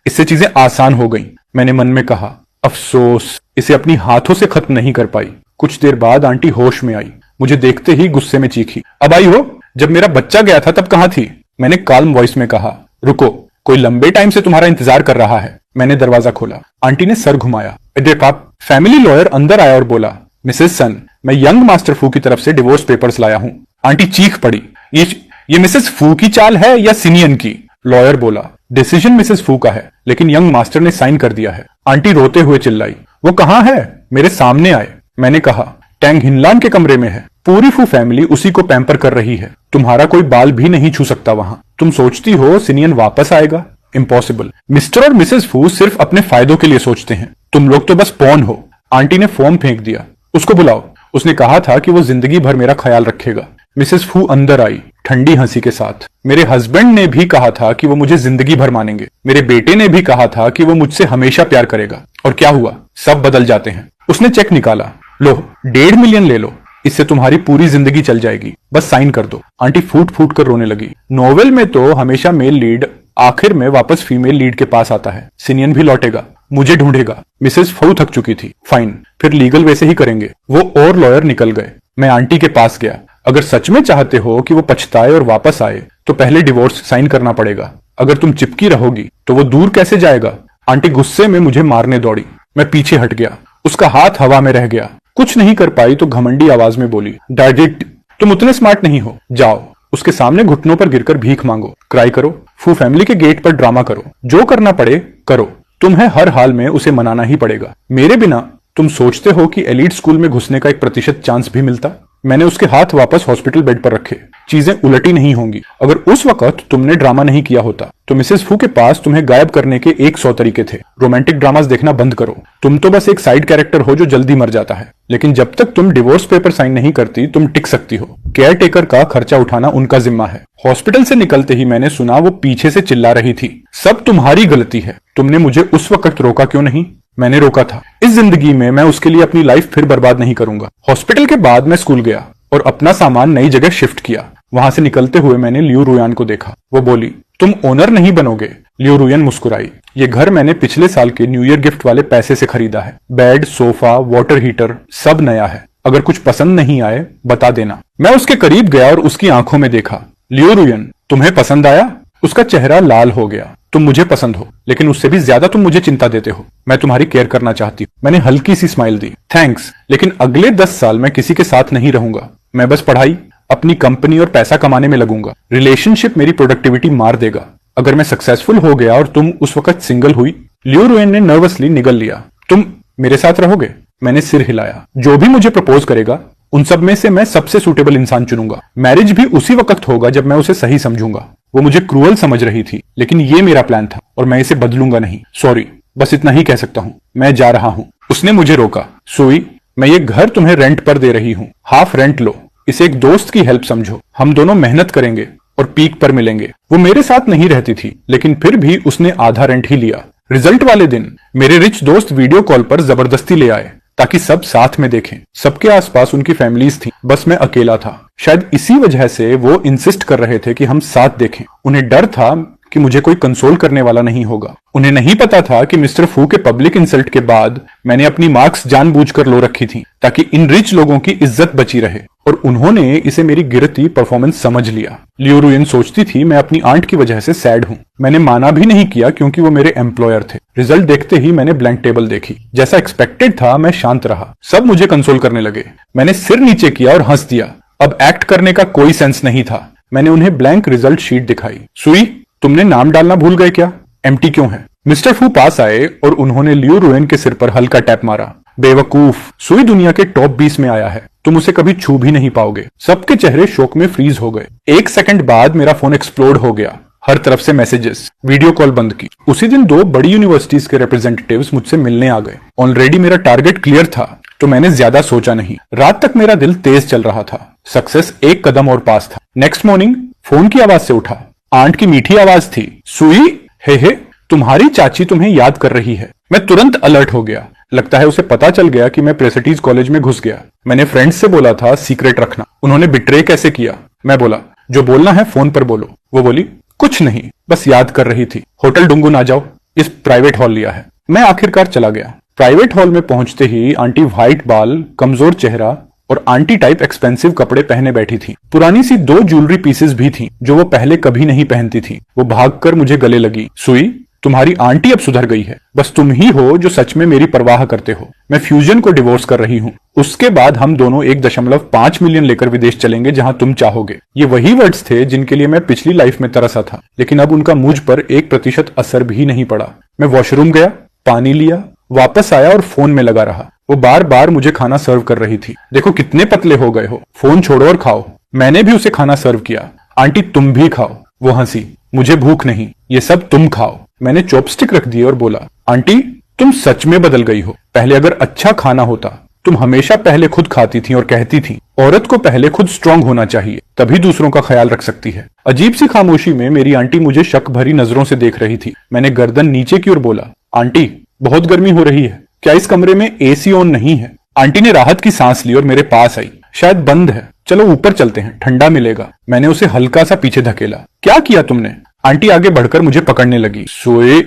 Speaker 1: इससे चीजें आसान हो गईं। मैंने मन में कहा, अफसोस इसे अपनी हाथों से खत्म नहीं कर पाई। कुछ देर बाद आंटी होश में आई। मुझे देखते ही गुस्से में चीखी, अब आई हो? जब मेरा बच्चा गया था तब कहां थी? मैंने काल्म वॉइस में कहा, रुको, कोई लंबे टाइम से तुम्हारा इंतजार कर रहा है। मैंने दरवाजा खोला। आंटी ने सर घुमाया। देख आप। फैमिली लॉयर अंदर आया और बोला, मिसेस सन, मैं यंग मास्टर फू की तरफ से डिवोर्स पेपर्स लाया हूं। आंटी चीख पड़ी, ये मिसेस फू की चाल है या सिनियन की? लॉयर बोला, डिसीजन मिसेस फू का है, लेकिन यंग मास्टर ने साइन कर दिया है। आंटी रोते हुए चिल्लाई, वो कहां है? मेरे सामने आए। मैंने कहा, टैंग हिनलान के कमरे में है। पूरी फू फैमिली उसी को पैम्पर कर रही है। तुम्हारा कोई बाल भी नहीं छू सकता वहां। तुम सोचती हो सिनियन वापस आएगा? इम्पॉसिबल। मिस्टर और मिसेस फू सिर्फ अपने फायदों के लिए सोचते हैं। तुम लोग तो बस पॉन हो। आंटी ने फॉर्म फेंक दिया। उसको बुलाओ। उसने कहा था कि वो जिंदगी भर मेरा ख्याल रखेगा। मिसेस फू अंदर आई, ठंडी हंसी के साथ। मेरे हस्बैंड ने भी कहा था कि वो मुझे जिंदगी भर मानेंगे। मेरे बेटे ने भी कहा था कि वो मुझसे हमेशा प्यार करेगा। और क्या हुआ? सब बदल जाते हैं। उसने चेक निकाला। लो, 1.5 मिलियन ले लो, इससे तुम्हारी पूरी जिंदगी चल जाएगी, बस साइन कर दो। आंटी फूट फूट कर रोने लगी। नोवेल में तो हमेशा मेल लीड आखिर में वापस फीमेल लीड के पास आता है। सिनियन भी लौटेगा, मुझे ढूंढेगा। मिसेस फू थक चुकी थी। फाइन, फिर लीगल वैसे ही करेंगे। वो और लॉयर निकल गए। मैं आंटी के पास गया। अगर सच में चाहते हो कि वो पछताए और वापस आए तो पहले डिवोर्स साइन करना पड़ेगा। अगर तुम चिपकी रहोगी तो वो दूर कैसे जाएगा? आंटी गुस्से में मुझे मारने दौड़ी। मैं पीछे हट गया। उसका हाथ हवा में रह गया। कुछ नहीं कर पाई तो घमंडी आवाज में बोली, डैडी तुम उतने स्मार्ट नहीं हो, जाओ उसके सामने घुटनों पर गिरकर भीख मांगो, क्राई करो, फू फैमिली के गेट पर ड्रामा करो, जो करना पड़े करो। तुम्हें हर हाल में उसे मनाना ही पड़ेगा। मेरे बिना तुम सोचते हो कि एलीट स्कूल में घुसने का 1% चांस भी मिलता? मैंने उसके हाथ वापस हॉस्पिटल बेड पर रखे। चीजें उलटी नहीं होंगी। अगर उस वक्त तुमने ड्रामा नहीं किया होता तो मिसेस फू के पास तुम्हें गायब करने के 100 तरीके थे। रोमांटिक ड्रामास देखना बंद करो। तुम तो बस एक साइड कैरेक्टर हो जो जल्दी मर जाता है। लेकिन जब तक तुम डिवोर्स पेपर साइन नहीं करती तुम टिक सकती हो। केयर टेकर का खर्चा उठाना उनका जिम्मा है। हॉस्पिटल से निकलते ही मैंने सुना वो पीछे से चिल्ला रही थी, सब तुम्हारी गलती है, तुमने मुझे उस वक्त रोका क्यों नहीं? मैंने रोका था। इस जिंदगी में मैं उसके लिए अपनी लाइफ फिर बर्बाद नहीं करूंगा। हॉस्पिटल के बाद मैं स्कूल गया और अपना सामान नई जगह शिफ्ट किया। वहां से निकलते हुए मैंने लियू रुयान को देखा। वो बोली, तुम ओनर नहीं बनोगे। लियू रुयान मुस्कुराई। ये घर मैंने पिछले साल के न्यू ईयर गिफ्ट वाले पैसे से खरीदा है। बेड, सोफा, वाटर हीटर सब नया है। अगर कुछ पसंद नहीं आए बता देना। मैं उसके करीब गया और उसकी आंखों में देखा। लियू रुयान, तुम्हें पसंद आया? उसका चेहरा लाल हो गया। तुम मुझे पसंद हो, लेकिन उससे भी ज्यादा तुम मुझे चिंता देते हो। मैं तुम्हारी केयर करना चाहती हूँ। मैंने हल्की सी स्माइल दी। थैंक्स, लेकिन अगले 10 साल मैं किसी के साथ नहीं रहूंगा। मैं बस पढ़ाई, अपनी कंपनी और पैसा कमाने में लगूंगा। रिलेशनशिप मेरी प्रोडक्टिविटी मार देगा। अगर मैं सक्सेसफुल हो गया और तुम उस वक्त सिंगल हुई। लियू रुयान ने नर्वसली निगल लिया। तुम मेरे साथ रहोगे? मैंने सिर हिलाया। जो भी मुझे प्रपोज करेगा उन सब में से मैं सबसे सूटेबल इंसान चुनूंगा। मैरिज भी उसी वक्त होगा जब मैं उसे सही समझूंगा। वो मुझे क्रूअल समझ रही थी, लेकिन ये मेरा प्लान था और मैं इसे बदलूंगा नहीं। सॉरी, बस इतना ही कह सकता हूँ। मैं जा रहा हूँ। उसने मुझे रोका। सुई, मैं ये घर तुम्हें रेंट पर दे रही हूँ। हाफ रेंट लो। इसे एक दोस्त की हेल्प समझो। हम दोनों मेहनत करेंगे और पीक पर मिलेंगे। वो मेरे साथ नहीं रहती थी, लेकिन फिर भी उसने आधा रेंट ही लिया। रिजल्ट वाले दिन मेरे रिच दोस्त वीडियो कॉल पर जबरदस्ती ले आए ताकि सब साथ में देखें। सबके आसपास उनकी फैमिलीज थी, बस मैं अकेला था। शायद इसी वजह से वो इंसिस्ट कर रहे थे कि हम साथ देखें। उन्हें डर था कि मुझे कोई कंसोल करने वाला नहीं होगा। उन्हें नहीं पता था कि मिस्टर फू के पब्लिक इंसल्ट के बाद मैंने अपनी मार्क्स जानबूझकर लो रखी थी ताकि इन रिच लोगों की इज्जत बची रहे। और उन्होंने इसे मेरी गिरती परफॉर्मेंस समझ लिया। लियो रुयन सोचती थी मैं अपनी आंट की वजह से सैड हूं। मैंने माना भी नहीं किया क्योंकि वो मेरे एम्प्लॉयर थे। रिजल्ट देखते ही मैंने ब्लैंक टेबल देखी। जैसा एक्सपेक्टेड था मैं शांत रहा। सब मुझे कंसोल करने लगे। मैंने सिर नीचे किया और हंस दिया। अब एक्ट करने का कोई सेंस नहीं था। मैंने उन्हें ब्लैंक रिजल्ट शीट दिखाई। सुई, तुमने नाम डालना भूल गए क्या? एम्प्टी क्यों है? मिस्टर फू पास आए और उन्होंने लियो रुयन के सिर पर हल्का टैप मारा। बेवकूफ, सुई दुनिया के टॉप 20 में आया है। तुम उसे कभी छू भी नहीं पाओगे। सबके चेहरे शोक में फ्रीज हो गए। 1 सेकंड बाद मेरा फोन एक्सप्लोड हो गया। हर तरफ से मैसेजेस। वीडियो कॉल बंद की। उसी दिन 2 बड़ी यूनिवर्सिटीज के रिप्रेजेंटेटिव्स मुझसे मिलने आ गए। ऑलरेडी मेरा टारगेट क्लियर था तो मैंने ज्यादा सोचा नहीं। रात तक मेरा दिल तेज चल रहा था। सक्सेस एक कदम और पास था। नेक्स्ट मॉर्निंग फोन की आवाज से उठा। आंट की मीठी आवाज थी। सुई, हे तुम्हारी चाची तुम्हें याद कर रही है। मैं तुरंत अलर्ट हो गया। लगता है उसे पता चल गया कि मैं प्रेसिटीज कॉलेज में घुस गया। मैंने फ्रेंड्स से बोला था सीक्रेट रखना। उन्होंने बिट्रे कैसे किया? मैं बोला जो बोलना है फोन पर बोलो। वो बोली कुछ नहीं, बस याद कर रही थी। होटल डुंगुन आ जाओ, इस प्राइवेट हॉल लिया है। मैं आखिरकार चला गया। प्राइवेट हॉल में पहुंचते ही आंटी व्हाइट बाल, कमजोर चेहरा और आंटी टाइप एक्सपेंसिव कपड़े पहने बैठी थी। पुरानी सी 2 ज्वेलरी पीसेस भी थी जो वो पहले कभी नहीं पहनती थी। वो भागकर मुझे गले लगी। सुई, तुम्हारी आंटी अब सुधर गई है। बस तुम ही हो जो सच में मेरी परवाह करते हो। मैं फ्यूजन को डिवोर्स कर रही हूँ। उसके बाद हम दोनों 1.5 मिलियन लेकर विदेश चलेंगे जहां तुम चाहोगे। ये वही वर्ड्स थे जिनके लिए मैं पिछली लाइफ में तरसा था, लेकिन अब उनका मुझ पर 1% असर भी नहीं पड़ा। मैं वॉशरूम गया, पानी लिया, वापस आया और फोन में लगा रहा। वो बार बार मुझे खाना सर्व कर रही थी। देखो कितने पतले हो गए हो, फोन छोड़ो और खाओ। मैंने भी उसे खाना सर्व किया। आंटी तुम भी खाओ। वो हंसी। मुझे भूख नहीं, ये सब तुम खाओ। मैंने चॉपस्टिक रख दिए और बोला आंटी तुम सच में बदल गई हो। पहले अगर अच्छा खाना होता, तुम हमेशा पहले खुद खाती थी और कहती थी औरत को पहले खुद स्ट्रांग होना चाहिए, तभी दूसरों का ख्याल रख सकती है। अजीब सी खामोशी में मेरी आंटी मुझे शक भरी नजरों से देख रही थी। मैंने गर्दन नीचे की ओर बोला आंटी बहुत गर्मी हो रही है, क्या इस कमरे में एसी ऑन नहीं है? आंटी ने राहत की सांस ली और मेरे पास आई। शायद बंद है, चलो ऊपर चलते हैं, ठंडा मिलेगा। मैंने उसे हल्का सा पीछे धकेला। क्या किया तुमने? आंटी आगे बढ़कर मुझे पकड़ने लगी। सोए,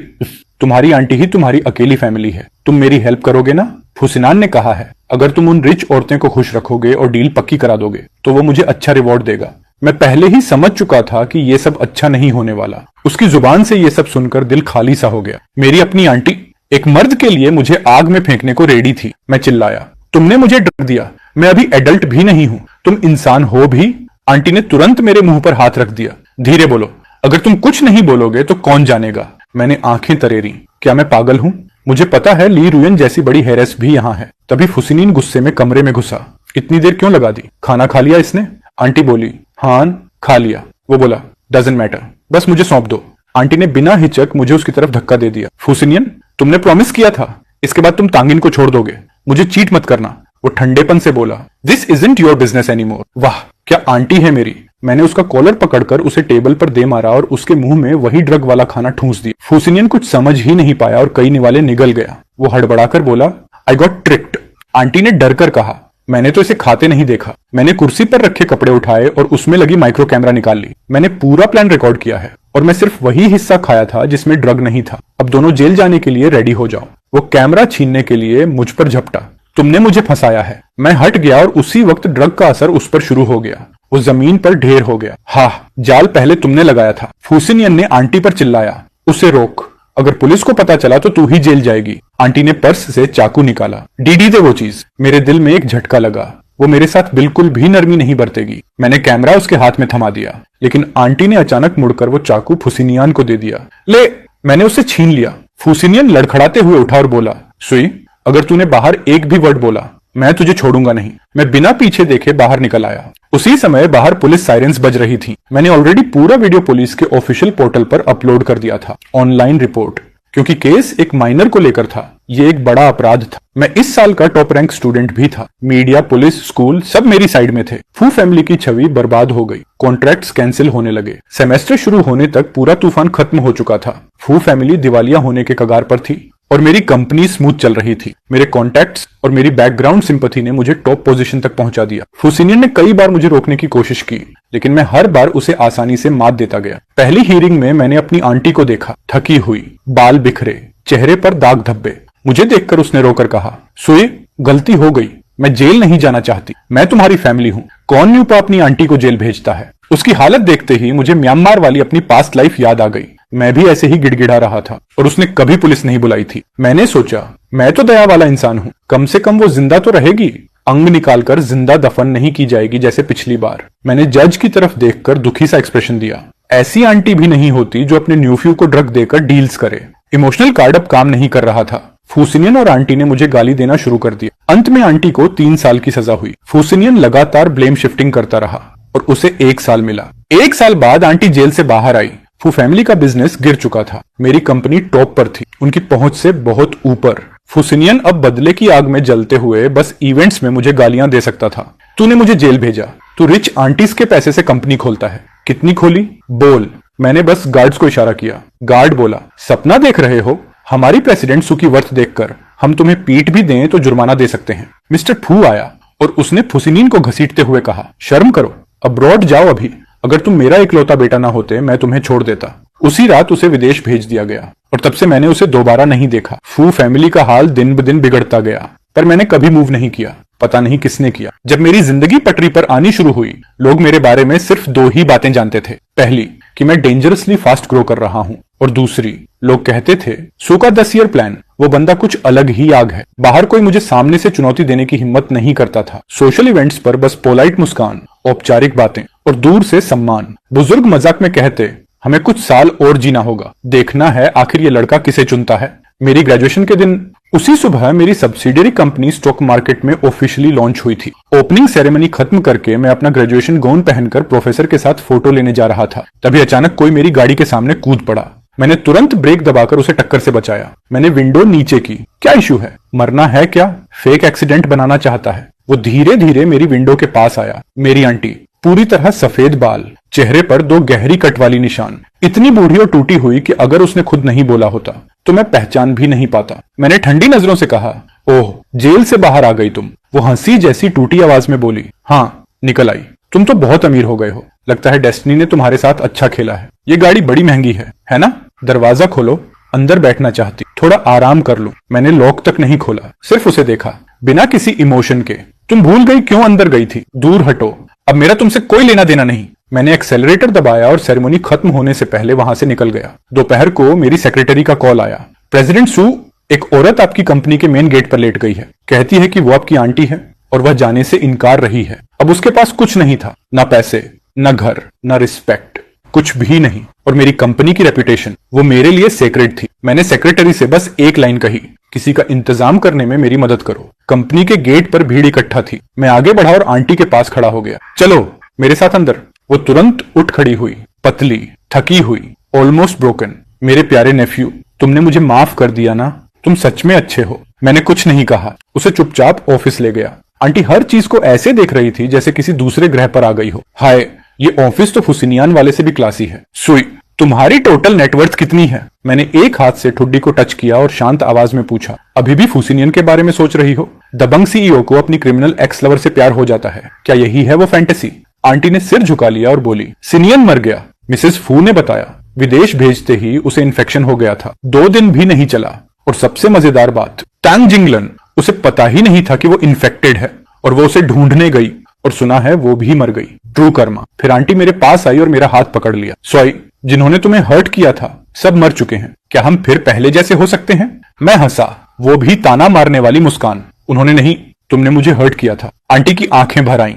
Speaker 1: तुम्हारी आंटी ही तुम्हारी अकेली फैमिली है। तुम मेरी हेल्प करोगे ना? फुसिनान ने कहा है अगर तुम उन रिच औरतें को खुश रखोगे और डील पक्की करा दोगे तो वो मुझे अच्छा रिवॉर्ड देगा। मैं पहले ही समझ चुका था कि ये सब अच्छा नहीं होने वाला। उसकी जुबान से ये सब सुनकर दिल खाली सा हो गया। मेरी अपनी आंटी एक मर्द के लिए मुझे आग में फेंकने को रेडी थी। मैं चिल्लाया तुमने मुझे डर दिया। मैं अभी एडल्ट भी नहीं हूं, तुम इंसान हो भी। आंटी ने तुरंत मेरे मुंह पर हाथ रख दिया। धीरे बोलो, अगर तुम कुछ नहीं बोलोगे तो कौन जानेगा। मैंने आंखें तरेरी। क्या मैं पागल हूं? मुझे पता है ली रुयन जैसी बड़ी हेरेस भी यहाँ है। तभी फुसिनीन गुस्से में कमरे में घुसा। इतनी देर क्यों लगा दी? खाना खा लिया इसने? आंटी बोली हाँ खा लिया। वो बोला डजंट मैटर, बस मुझे सौंप दो। आंटी ने बिना हिचक मुझे उसकी तरफ धक्का दे दिया। फुसिनियन, तुमने प्रॉमिस किया था इसके बाद तुम तांगिन को छोड़ दोगे। मुझे चीट मत करना। वो ठंडेपन से बोला this isn't your business anymore. वाह क्या आंटी है मेरी। मैंने उसका कॉलर पकड़कर उसे टेबल पर दे मारा और उसके मुंह में वही ड्रग वाला खाना ठूंस दिया। फुसिनियन कुछ समझ ही नहीं पाया और कई निवाले निगल गया। वो हड़बड़ाकर बोला आई गॉट ट्रिक्ड। आंटी ने डर कर कहा मैंने तो इसे खाते नहीं देखा। मैंने कुर्सी पर रखे कपड़े उठाए और उसमें लगी माइक्रो कैमरा निकाल ली। मैंने पूरा प्लान रिकॉर्ड किया है और मैं सिर्फ वही हिस्सा खाया था जिसमें ड्रग नहीं था। अब दोनों जेल जाने के लिए रेडी हो जाओ। वो कैमरा छीनने के लिए मुझ पर झपटा। तुमने मुझे फंसाया है। मैं हट गया और उसी वक्त ड्रग का असर उस पर शुरू हो गया। वो जमीन पर ढेर हो गया। हाँ, जाल पहले तुमने लगाया था। फुसिनियन ने आंटी पर चिल्लाया उसे रोक, अगर पुलिस को पता चला तो तू ही जेल जाएगी। आंटी ने पर्स से चाकू निकाला। डीडी दे वो चीज। मेरे दिल में एक झटका लगा। वो मेरे साथ बिल्कुल भी नरमी नहीं बरतेगी। मैंने कैमरा उसके हाथ में थमा दिया, लेकिन आंटी ने अचानक मुड़कर वो चाकू फुसिनियन को दे दिया। ले, मैंने उसे छीन लिया। फुसिनियन लड़खड़ाते हुए उठा और बोला सुई, अगर तूने बाहर एक भी वर्ड बोला मैं तुझे छोड़ूंगा नहीं। मैं बिना पीछे देखे बाहर निकल आया। उसी समय बाहर पुलिस साइरेंस बज रही थी। मैंने ऑलरेडी पूरा वीडियो पुलिस के ऑफिशियल पोर्टल पर अपलोड कर दिया था, ऑनलाइन रिपोर्ट, क्योंकि केस एक माइनर को लेकर था। ये एक बड़ा अपराध था। मैं इस साल का टॉप रैंक स्टूडेंट भी था। मीडिया, पुलिस, स्कूल सब मेरी साइड में थे। फू फैमिली की छवि बर्बाद हो गई। कॉन्ट्रैक्ट्स कैंसिल होने लगे। सेमेस्टर शुरू होने तक पूरा तूफान खत्म हो चुका था। फू फैमिली दिवालिया होने के कगार पर थी और मेरी कंपनी स्मूथ चल रही थी। मेरे कॉन्टैक्ट्स और मेरी बैकग्राउंड सिंपैथी ने मुझे टॉप पोजीशन तक पहुंचा दिया। फुसिनियन ने कई बार मुझे रोकने की कोशिश की, लेकिन मैं हर बार उसे आसानी से मात देता गया। पहली हियरिंग में मैंने अपनी आंटी को देखा, थकी हुई, बाल बिखरे, चेहरे पर दाग धब्बे। मुझे देखकर उसने रोकर कहा सुई, गलती हो गई, मैं जेल नहीं जाना चाहती, मैं तुम्हारी फैमिली हूँ। कौन न्यूपा अपनी आंटी को जेल भेजता है? उसकी हालत देखते ही मुझे म्यांमार वाली अपनी पास्ट लाइफ याद आ गई। मैं भी ऐसे ही गिड़गिड़ा रहा था और उसने कभी पुलिस नहीं बुलाई थी। मैंने सोचा मैं तो दया वाला इंसान हूँ, कम से कम वो जिंदा तो रहेगी, अंग निकालकर जिंदा दफन नहीं की जाएगी जैसे पिछली बार। मैंने जज की तरफ देखकर दुखी सा एक्सप्रेशन दिया। ऐसी आंटी भी नहीं होती जो अपने न्यूफ्यू को ड्रग देकर डील्स करे। इमोशनल कार्ड अब काम नहीं कर रहा था। फूसिनियन और आंटी ने मुझे गाली देना शुरू कर दिया। अंत में आंटी को 3 साल की सजा हुई। फूसिनियन लगातार ब्लेम शिफ्टिंग करता रहा और उसे 1 साल मिला। 1 साल बाद आंटी जेल से बाहर आई। फू फैमिली का बिजनेस गिर चुका था। मेरी कंपनी टॉप पर थी, उनकी पहुंच से बहुत ऊपर। फूसिनियन अब बदले की आग में जलते हुए बस इवेंट्स में मुझे गालियां दे सकता था। तूने मुझे जेल भेजा, तू रिच आंटीज के पैसे से कंपनी खोलता है। कितनी खोली? बोल। मैंने बस गार्ड्स को इशारा किया। गार्ड बोला, सपना देख रहे हो? हमारी प्रेसिडेंट सु की वर्थ देखकर हम तुम्हें पीट भी दें तो जुर्माना दे सकते हैं। मिस्टर फू आया और उसने फुसिनिन को घसीटते हुए कहा, शर्म करो, अब्रॉड जाओ अभी। अगर तुम मेरा इकलौता बेटा ना होते मैं तुम्हें छोड़ देता। उसी रात उसे विदेश भेज दिया गया और तब से मैंने उसे दोबारा नहीं देखा। फू फैमिली का हाल दिन ब दिन बिगड़ता गया, पर मैंने कभी मूव नहीं किया। पता नहीं किसने किया। जब मेरी जिंदगी पटरी पर आनी शुरू हुई, लोग मेरे बारे में सिर्फ 2 ही बातें जानते थे। पहली, कि मैं डेंजरसली फास्ट ग्रो कर रहा हूँ, और दूसरी, लोग कहते थे सू का 10 ईयर प्लान, वो बंदा कुछ अलग ही आग है। बाहर कोई मुझे सामने से चुनौती देने की हिम्मत नहीं करता था। सोशल इवेंट्स पर बस पोलाइट मुस्कान, औपचारिक बातें और दूर से सम्मान। बुजुर्ग मजाक में कहते, हमें कुछ साल और जीना होगा, देखना है आखिर ये लड़का किसे चुनता है। मेरी ग्रेजुएशन के दिन उसी सुबह मेरी सब्सिडियरी कंपनी स्टॉक मार्केट में ऑफिशियली लॉन्च हुई थी। ओपनिंग सेरेमनी खत्म करके मैं अपना ग्रेजुएशन गाउन पहनकर प्रोफेसर के साथ फोटो लेने जा रहा था। तभी अचानक कोई मेरी गाड़ी के सामने कूद पड़ा। मैंने तुरंत ब्रेक दबाकर उसे टक्कर से बचाया। मैंने विंडो नीचे की। क्या इशू है? मरना है क्या? फेक एक्सीडेंट बनाना चाहता है। वो धीरे धीरे मेरी विंडो के पास आया। मेरी आंटी, पूरी तरह सफेद बाल, चेहरे पर 2 गहरी कट वाली निशान, इतनी बूढ़ी और टूटी हुई कि अगर उसने खुद नहीं बोला होता तो मैं पहचान भी नहीं पाता। मैंने ठंडी नजरों से कहा, ओह, जेल से बाहर आ गई तुम। वो हंसी जैसी टूटी आवाज में बोली, हाँ, निकल आई। तुम तो बहुत अमीर हो गए हो। लगता है डेस्टिनी ने तुम्हारे साथ अच्छा खेला है। ये गाड़ी बड़ी महंगी है ना? दरवाजा खोलो, अंदर बैठना चाहती, थोड़ा आराम कर लूं। मैंने लॉक तक नहीं खोला, सिर्फ उसे देखा, बिना किसी इमोशन के। तुम भूल गई क्यों अंदर गई थी? दूर हटो, अब मेरा तुमसे कोई लेना देना नहीं। मैंने एक्सेलरेटर दबाया और सेरेमनी खत्म होने से पहले वहां से निकल गया। दोपहर को मेरी सेक्रेटरी का कॉल आया। प्रेसिडेंट सू, एक औरत आपकी कंपनी के मेन गेट पर लेट गई है। कहती है कि वो आपकी आंटी है और वह जाने से इनकार रही है। अब उसके पास कुछ नहीं था, ना पैसे, ना घर, ना रिस्पेक्ट, कुछ भी नहीं। और मेरी कंपनी की रेपुटेशन, वो मेरे लिए सेक्रेट थी। मैंने सेक्रेटरी से बस एक लाइन कही, किसी का इंतजाम करने में मेरी मदद करो। कंपनी के गेट पर भीड़ इकट्ठा थी। मैं आगे बढ़ा और आंटी के पास खड़ा हो गया। चलो मेरे साथ अंदर। वो तुरंत उठ खड़ी हुई, पतली, थकी हुई, ऑलमोस्ट ब्रोकन। मेरे प्यारे नेफ्यू, तुमने मुझे माफ कर दिया ना? तुम सच में अच्छे हो। मैंने कुछ नहीं कहा, उसे चुपचाप ऑफिस ले गया। आंटी हर चीज को ऐसे देख रही थी जैसे किसी दूसरे ग्रह पर आ गई हो। हाय, ये ऑफिस तो फुसिनियान वाले से भी क्लासी है। सुई, तुम्हारी टोटल नेटवर्थ कितनी है? मैंने एक हाथ से ठुड्डी को टच किया और शांत आवाज में पूछा, अभी भी फुसिनियन के बारे में सोच रही हो? दबंग सीईओ को अपनी क्रिमिनल एक्स लवर से प्यार हो जाता है, क्या यही है वो फैंटेसी? आंटी ने सिर झुका लिया और बोली, सिनियन मर गया। मिसेस फू ने बताया, विदेश भेजते ही उसे इन्फेक्शन हो गया था। 2 दिन भी नहीं चला। और सबसे मजेदार बात, टैंग जिंगलन, उसे पता ही नहीं था कि वो इन्फेक्टेड है और वो उसे ढूंढने गई और सुना है वो भी मर गई। ट्रू कर्मा। फिर आंटी मेरे पास आई और मेरा हाथ पकड़ लिया। सॉरी, जिन्होंने तुम्हें हर्ट किया था सब मर चुके हैं, क्या हम फिर पहले जैसे हो सकते हैं? मैं हंसा, वो भी ताना मारने वाली मुस्कान। उन्होंने नहीं, तुमने मुझे हर्ट किया था। आंटी की आंखें भर आईं।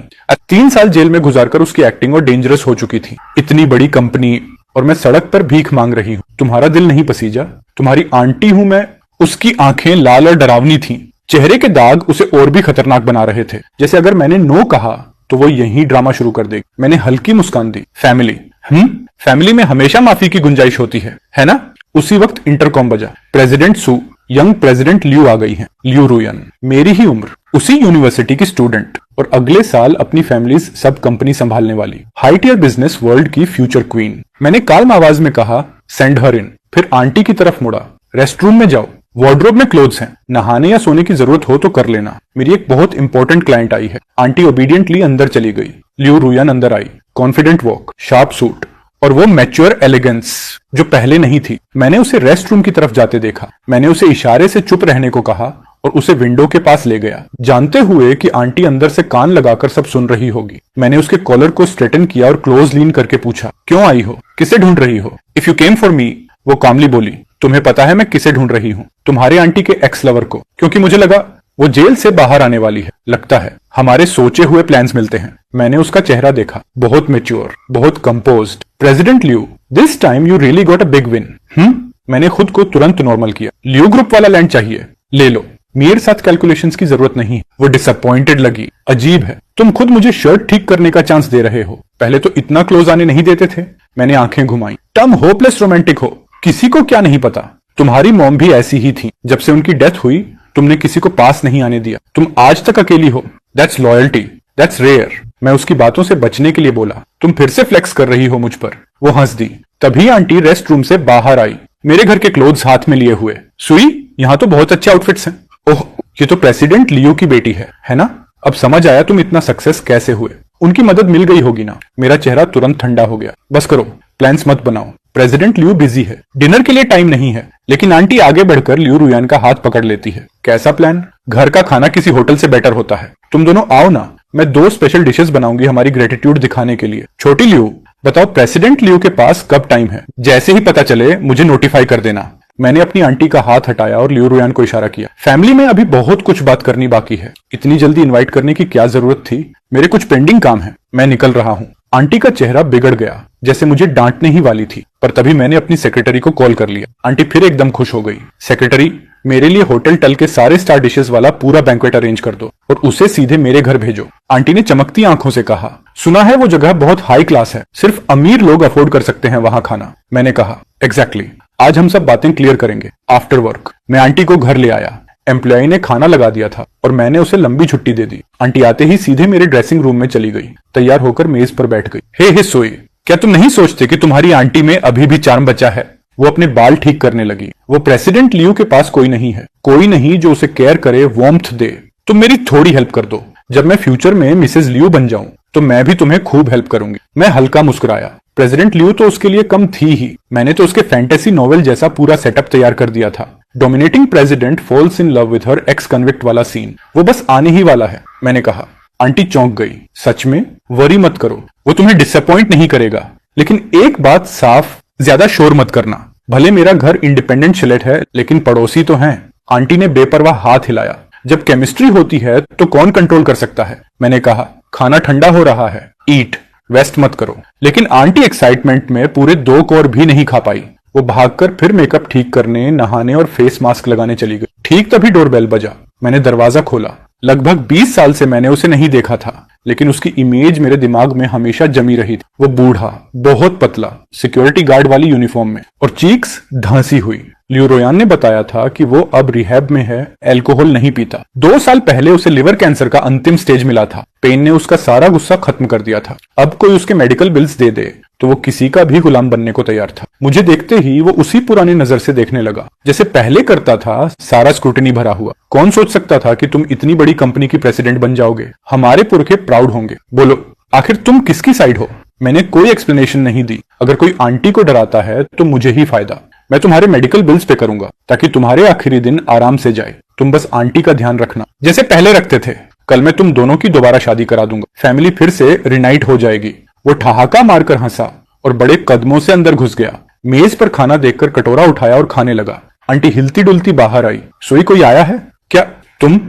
Speaker 1: 3 साल जेल में गुजारकर उसकी एक्टिंग और डेंजरस हो चुकी थी। इतनी बड़ी कंपनी और मैं सड़क पर भीख मांग रही हूँ। तुम्हारा दिल नहीं पसीजा? तुम्हारी आंटी हूं मैं। उसकी आंखें लाल और डरावनी थीं। चेहरे के दाग उसे और भी खतरनाक बना रहे थे, जैसे अगर मैंने नो कहा तो वो यही ड्रामा शुरू कर देगी। मैंने हल्की मुस्कान दी। फैमिली, फैमिली में हमेशा माफी की गुंजाइश होती है ना? उसी वक्त इंटरकॉम बजा। प्रेसिडेंट सू, यंग प्रेसिडेंट ल्यू आ गई हैं। ल्यू रुयन, मेरी ही उम्र, उसी यूनिवर्सिटी की स्टूडेंट और अगले साल अपनी फैमिली सब कंपनी संभालने वाली, हाई टियर बिजनेस वर्ल्ड की फ्यूचर क्वीन। मैंने काल्म आवाज में कहा, सेंड हर इन। फिर आंटी की तरफ मुड़ा, रेस्टरूम में जाओ, वार्डरोब में क्लोथ्स हैं, नहाने या सोने की जरूरत हो तो कर लेना, मेरी एक बहुत इंपॉर्टेंट क्लाइंट आई है। आंटी ओबीडियंटली अंदर चली गई। ल्यू रुयन अंदर आई, कॉन्फिडेंट वॉक, शार्प सूट और वो मैच्योर एलिगेंस जो पहले नहीं थी। मैंने उसे रेस्ट रूम की तरफ जाते देखा। मैंने उसे इशारे से चुप रहने को कहा और उसे विंडो के पास ले गया, जानते हुए कि आंटी अंदर से कान लगाकर सब सुन रही होगी। मैंने उसके कॉलर को स्ट्रेटन किया और क्लोज लीन करके पूछा, क्यों आई हो, किसे ढूंढ रही हो? If you came for me, वो कामली बोली, तुम्हें पता है मैं किसे ढूंढ रही हूँ? तुम्हारे आंटी के एक्स लवर को, क्योंकि मुझे लगा वो जेल से बाहर आने वाली है। लगता है हमारे सोचे हुए प्लान्स मिलते हैं। मैंने उसका चेहरा देखा, बहुत मेच्योर, बहुत composed. President Liu, this time you really got a big win. मैंने खुद को तुरंत नॉर्मल किया। लियू ग्रुप वाला लैंड चाहिए, ले लो, मेरे साथ कैलकुलेशंस की जरूरत नहीं है। वो डिसअपॉइंटेड लगी। अजीब है, तुम खुद मुझे शर्ट ठीक करने का चांस दे रहे हो, पहले तो इतना क्लोज आने नहीं देते थे। मैंने आंखें घुमाई। तुम होपलेस रोमांटिक हो, किसी को क्या नहीं पता। तुम्हारी मॉम भी ऐसी ही थी, जब से उनकी डेथ हुई तुमने किसी को पास नहीं आने दिया। तुम आज तक अकेली हो। That's loyalty, that's rare. मैं उसकी बातों से बचने के लिए बोला, तुम फिर से फ्लेक्स कर रही हो मुझ पर। वो हंस दी। तभी आंटी रेस्ट रूम से बाहर आई, मेरे घर के क्लोथ्स हाथ में लिए हुए। सुई, यहाँ तो बहुत अच्छे आउटफिट्स हैं। ओह, ये तो प्रेसिडेंट लियो की बेटी है ना? अब समझ आया तुम इतना सक्सेस कैसे हुए। उनकी मदद मिल गई होगी ना? मेरा चेहरा तुरंत ठंडा हो गया। बस करो, प्लान्स मत बनाओ। प्रेसिडेंट लियू बिजी है, डिनर के लिए टाइम नहीं है। लेकिन आंटी आगे बढ़कर लियू रुयान का हाथ पकड़ लेती है। कैसा प्लान? घर का खाना किसी होटल से बेटर होता है। तुम दोनों आओ ना, मैं 2 स्पेशल डिशेस बनाऊंगी हमारी ग्रेटिट्यूड दिखाने के लिए। छोटी लियू, बताओ प्रेसिडेंट लियू के पास कब टाइम है? जैसे ही पता चले मुझे नोटिफाई कर देना। मैंने अपनी आंटी का हाथ हटाया और लियू रुयान को इशारा किया। फैमिली में अभी बहुत कुछ बात करनी बाकी है। इतनी जल्दी इनवाइट करने की क्या जरूरत थी? मेरे कुछ पेंडिंग काम है, मैं निकल रहा हूँ। आंटी का चेहरा बिगड़ गया, जैसे मुझे डांटने ही वाली थी। पर तभी मैंने अपनी सेक्रेटरी को कॉल कर लिया। आंटी फिर एकदम खुश हो गई। सेक्रेटरी, मेरे लिए होटल टल के सारे स्टार डिशेस वाला पूरा बैंक्वेट अरेंज कर दो और उसे सीधे मेरे घर भेजो। आंटी ने चमकती आंखों से कहा, सुना है वो जगह बहुत हाई क्लास है, सिर्फ अमीर लोग अफोर्ड कर सकते हैं वहां खाना। मैंने कहा, एग्जैक्टली, आज हम सब बातें क्लियर करेंगे आफ्टर वर्क। मैं आंटी को घर ले आया। एम्प्लॉय ने खाना लगा दिया था और मैंने उसे लंबी छुट्टी दे दी। आंटी आते ही सीधे मेरे ड्रेसिंग रूम में चली गई, तैयार होकर मेज पर बैठ गई। हे सोई, क्या तुम नहीं सोचते कि तुम्हारी आंटी में अभी भी चार्म बचा है? वो अपने बाल ठीक करने लगी। वो प्रेसिडेंट लियू के पास कोई नहीं है, कोई नहीं जो उसे केयर करे, वार्मथ दे। तुम मेरी थोड़ी हेल्प कर दो। जब मैं फ्यूचर में मिसेस लियू बन जाऊं तो मैं भी तुम्हें खूब हेल्प करूंगी। मैं हल्का मुस्कुराया। प्रेसिडेंट लियू तो उसके लिए कम थी ही। मैंने तो उसके फैंटेसी नॉवेल जैसा पूरा सेटअप तैयार कर दिया था। Dominating president falls in love with her x convict वाला सीन, वो बस आने ही वाला है। मैंने कहा। आंटी चौंक गई। सच में? वरी मत करो, वो तुम्हें डिसअपॉइंट नहीं करेगा। लेकिन एक बात साफ, ज्यादा शोर मत करना। भले मेरा घर इंडिपेंडेंट शिलेट है, लेकिन पड़ोसी तो हैं। आंटी ने बेपरवाह हाथ हिलाया। जब केमिस्ट्री होती है तो कौन कंट्रोल कर सकता है? मैंने कहा, खाना ठंडा हो रहा है, ईट, वेस्ट मत करो। लेकिन आंटी एक्साइटमेंट में पूरे 2 कोर भी नहीं खा पाई। वो भागकर फिर मेकअप ठीक करने, नहाने और फेस मास्क लगाने चली गई। ठीक तभी डोरबेल बजा। मैंने दरवाजा खोला। लगभग 20 साल से मैंने उसे नहीं देखा था, लेकिन उसकी इमेज मेरे दिमाग में हमेशा जमी रही थी। वो बूढ़ा, बहुत पतला, सिक्योरिटी गार्ड वाली यूनिफॉर्म में, और चीक्स धंसी हुई। लियू रुयान ने बताया था कि वो अब रिहैब में है, अल्कोहल नहीं पीता। 2 साल पहले उसे लिवर कैंसर का अंतिम स्टेज मिला था। पेन ने उसका सारा गुस्सा खत्म कर दिया था। अब कोई उसके मेडिकल बिल्स दे दे तो वो किसी का भी गुलाम बनने को तैयार था। मुझे देखते ही वो उसी पुरानी नजर से देखने लगा जैसे पहले करता था, सारा स्क्रूटनी भरा हुआ। कौन सोच सकता था कि तुम इतनी बड़ी कंपनी की प्रेसिडेंट बन जाओगे? हमारे पुरखे प्राउड होंगे। बोलो, आखिर तुम किसकी साइड हो? मैंने कोई एक्सप्लेनेशन नहीं दी। अगर कोई आंटी को डराता है तो मुझे ही फायदा। मैं तुम्हारे मेडिकल बिल्स पे करूंगा ताकि तुम्हारे आखिरी दिन आराम से जाए। तुम बस आंटी का ध्यान रखना, जैसे पहले रखते थे। कल मैं तुम दोनों की दोबारा शादी करा दूंगा। फैमिली फिर से रिनाइट हो जाएगी। वो ठहाका मारकर हंसा और बड़े कदमों से अंदर घुस गया। मेज पर खाना देखकर कटोरा उठाया और खाने लगा। आंटी हिलती डुलती बाहर आई। सोई, कोई आया है क्या? तुम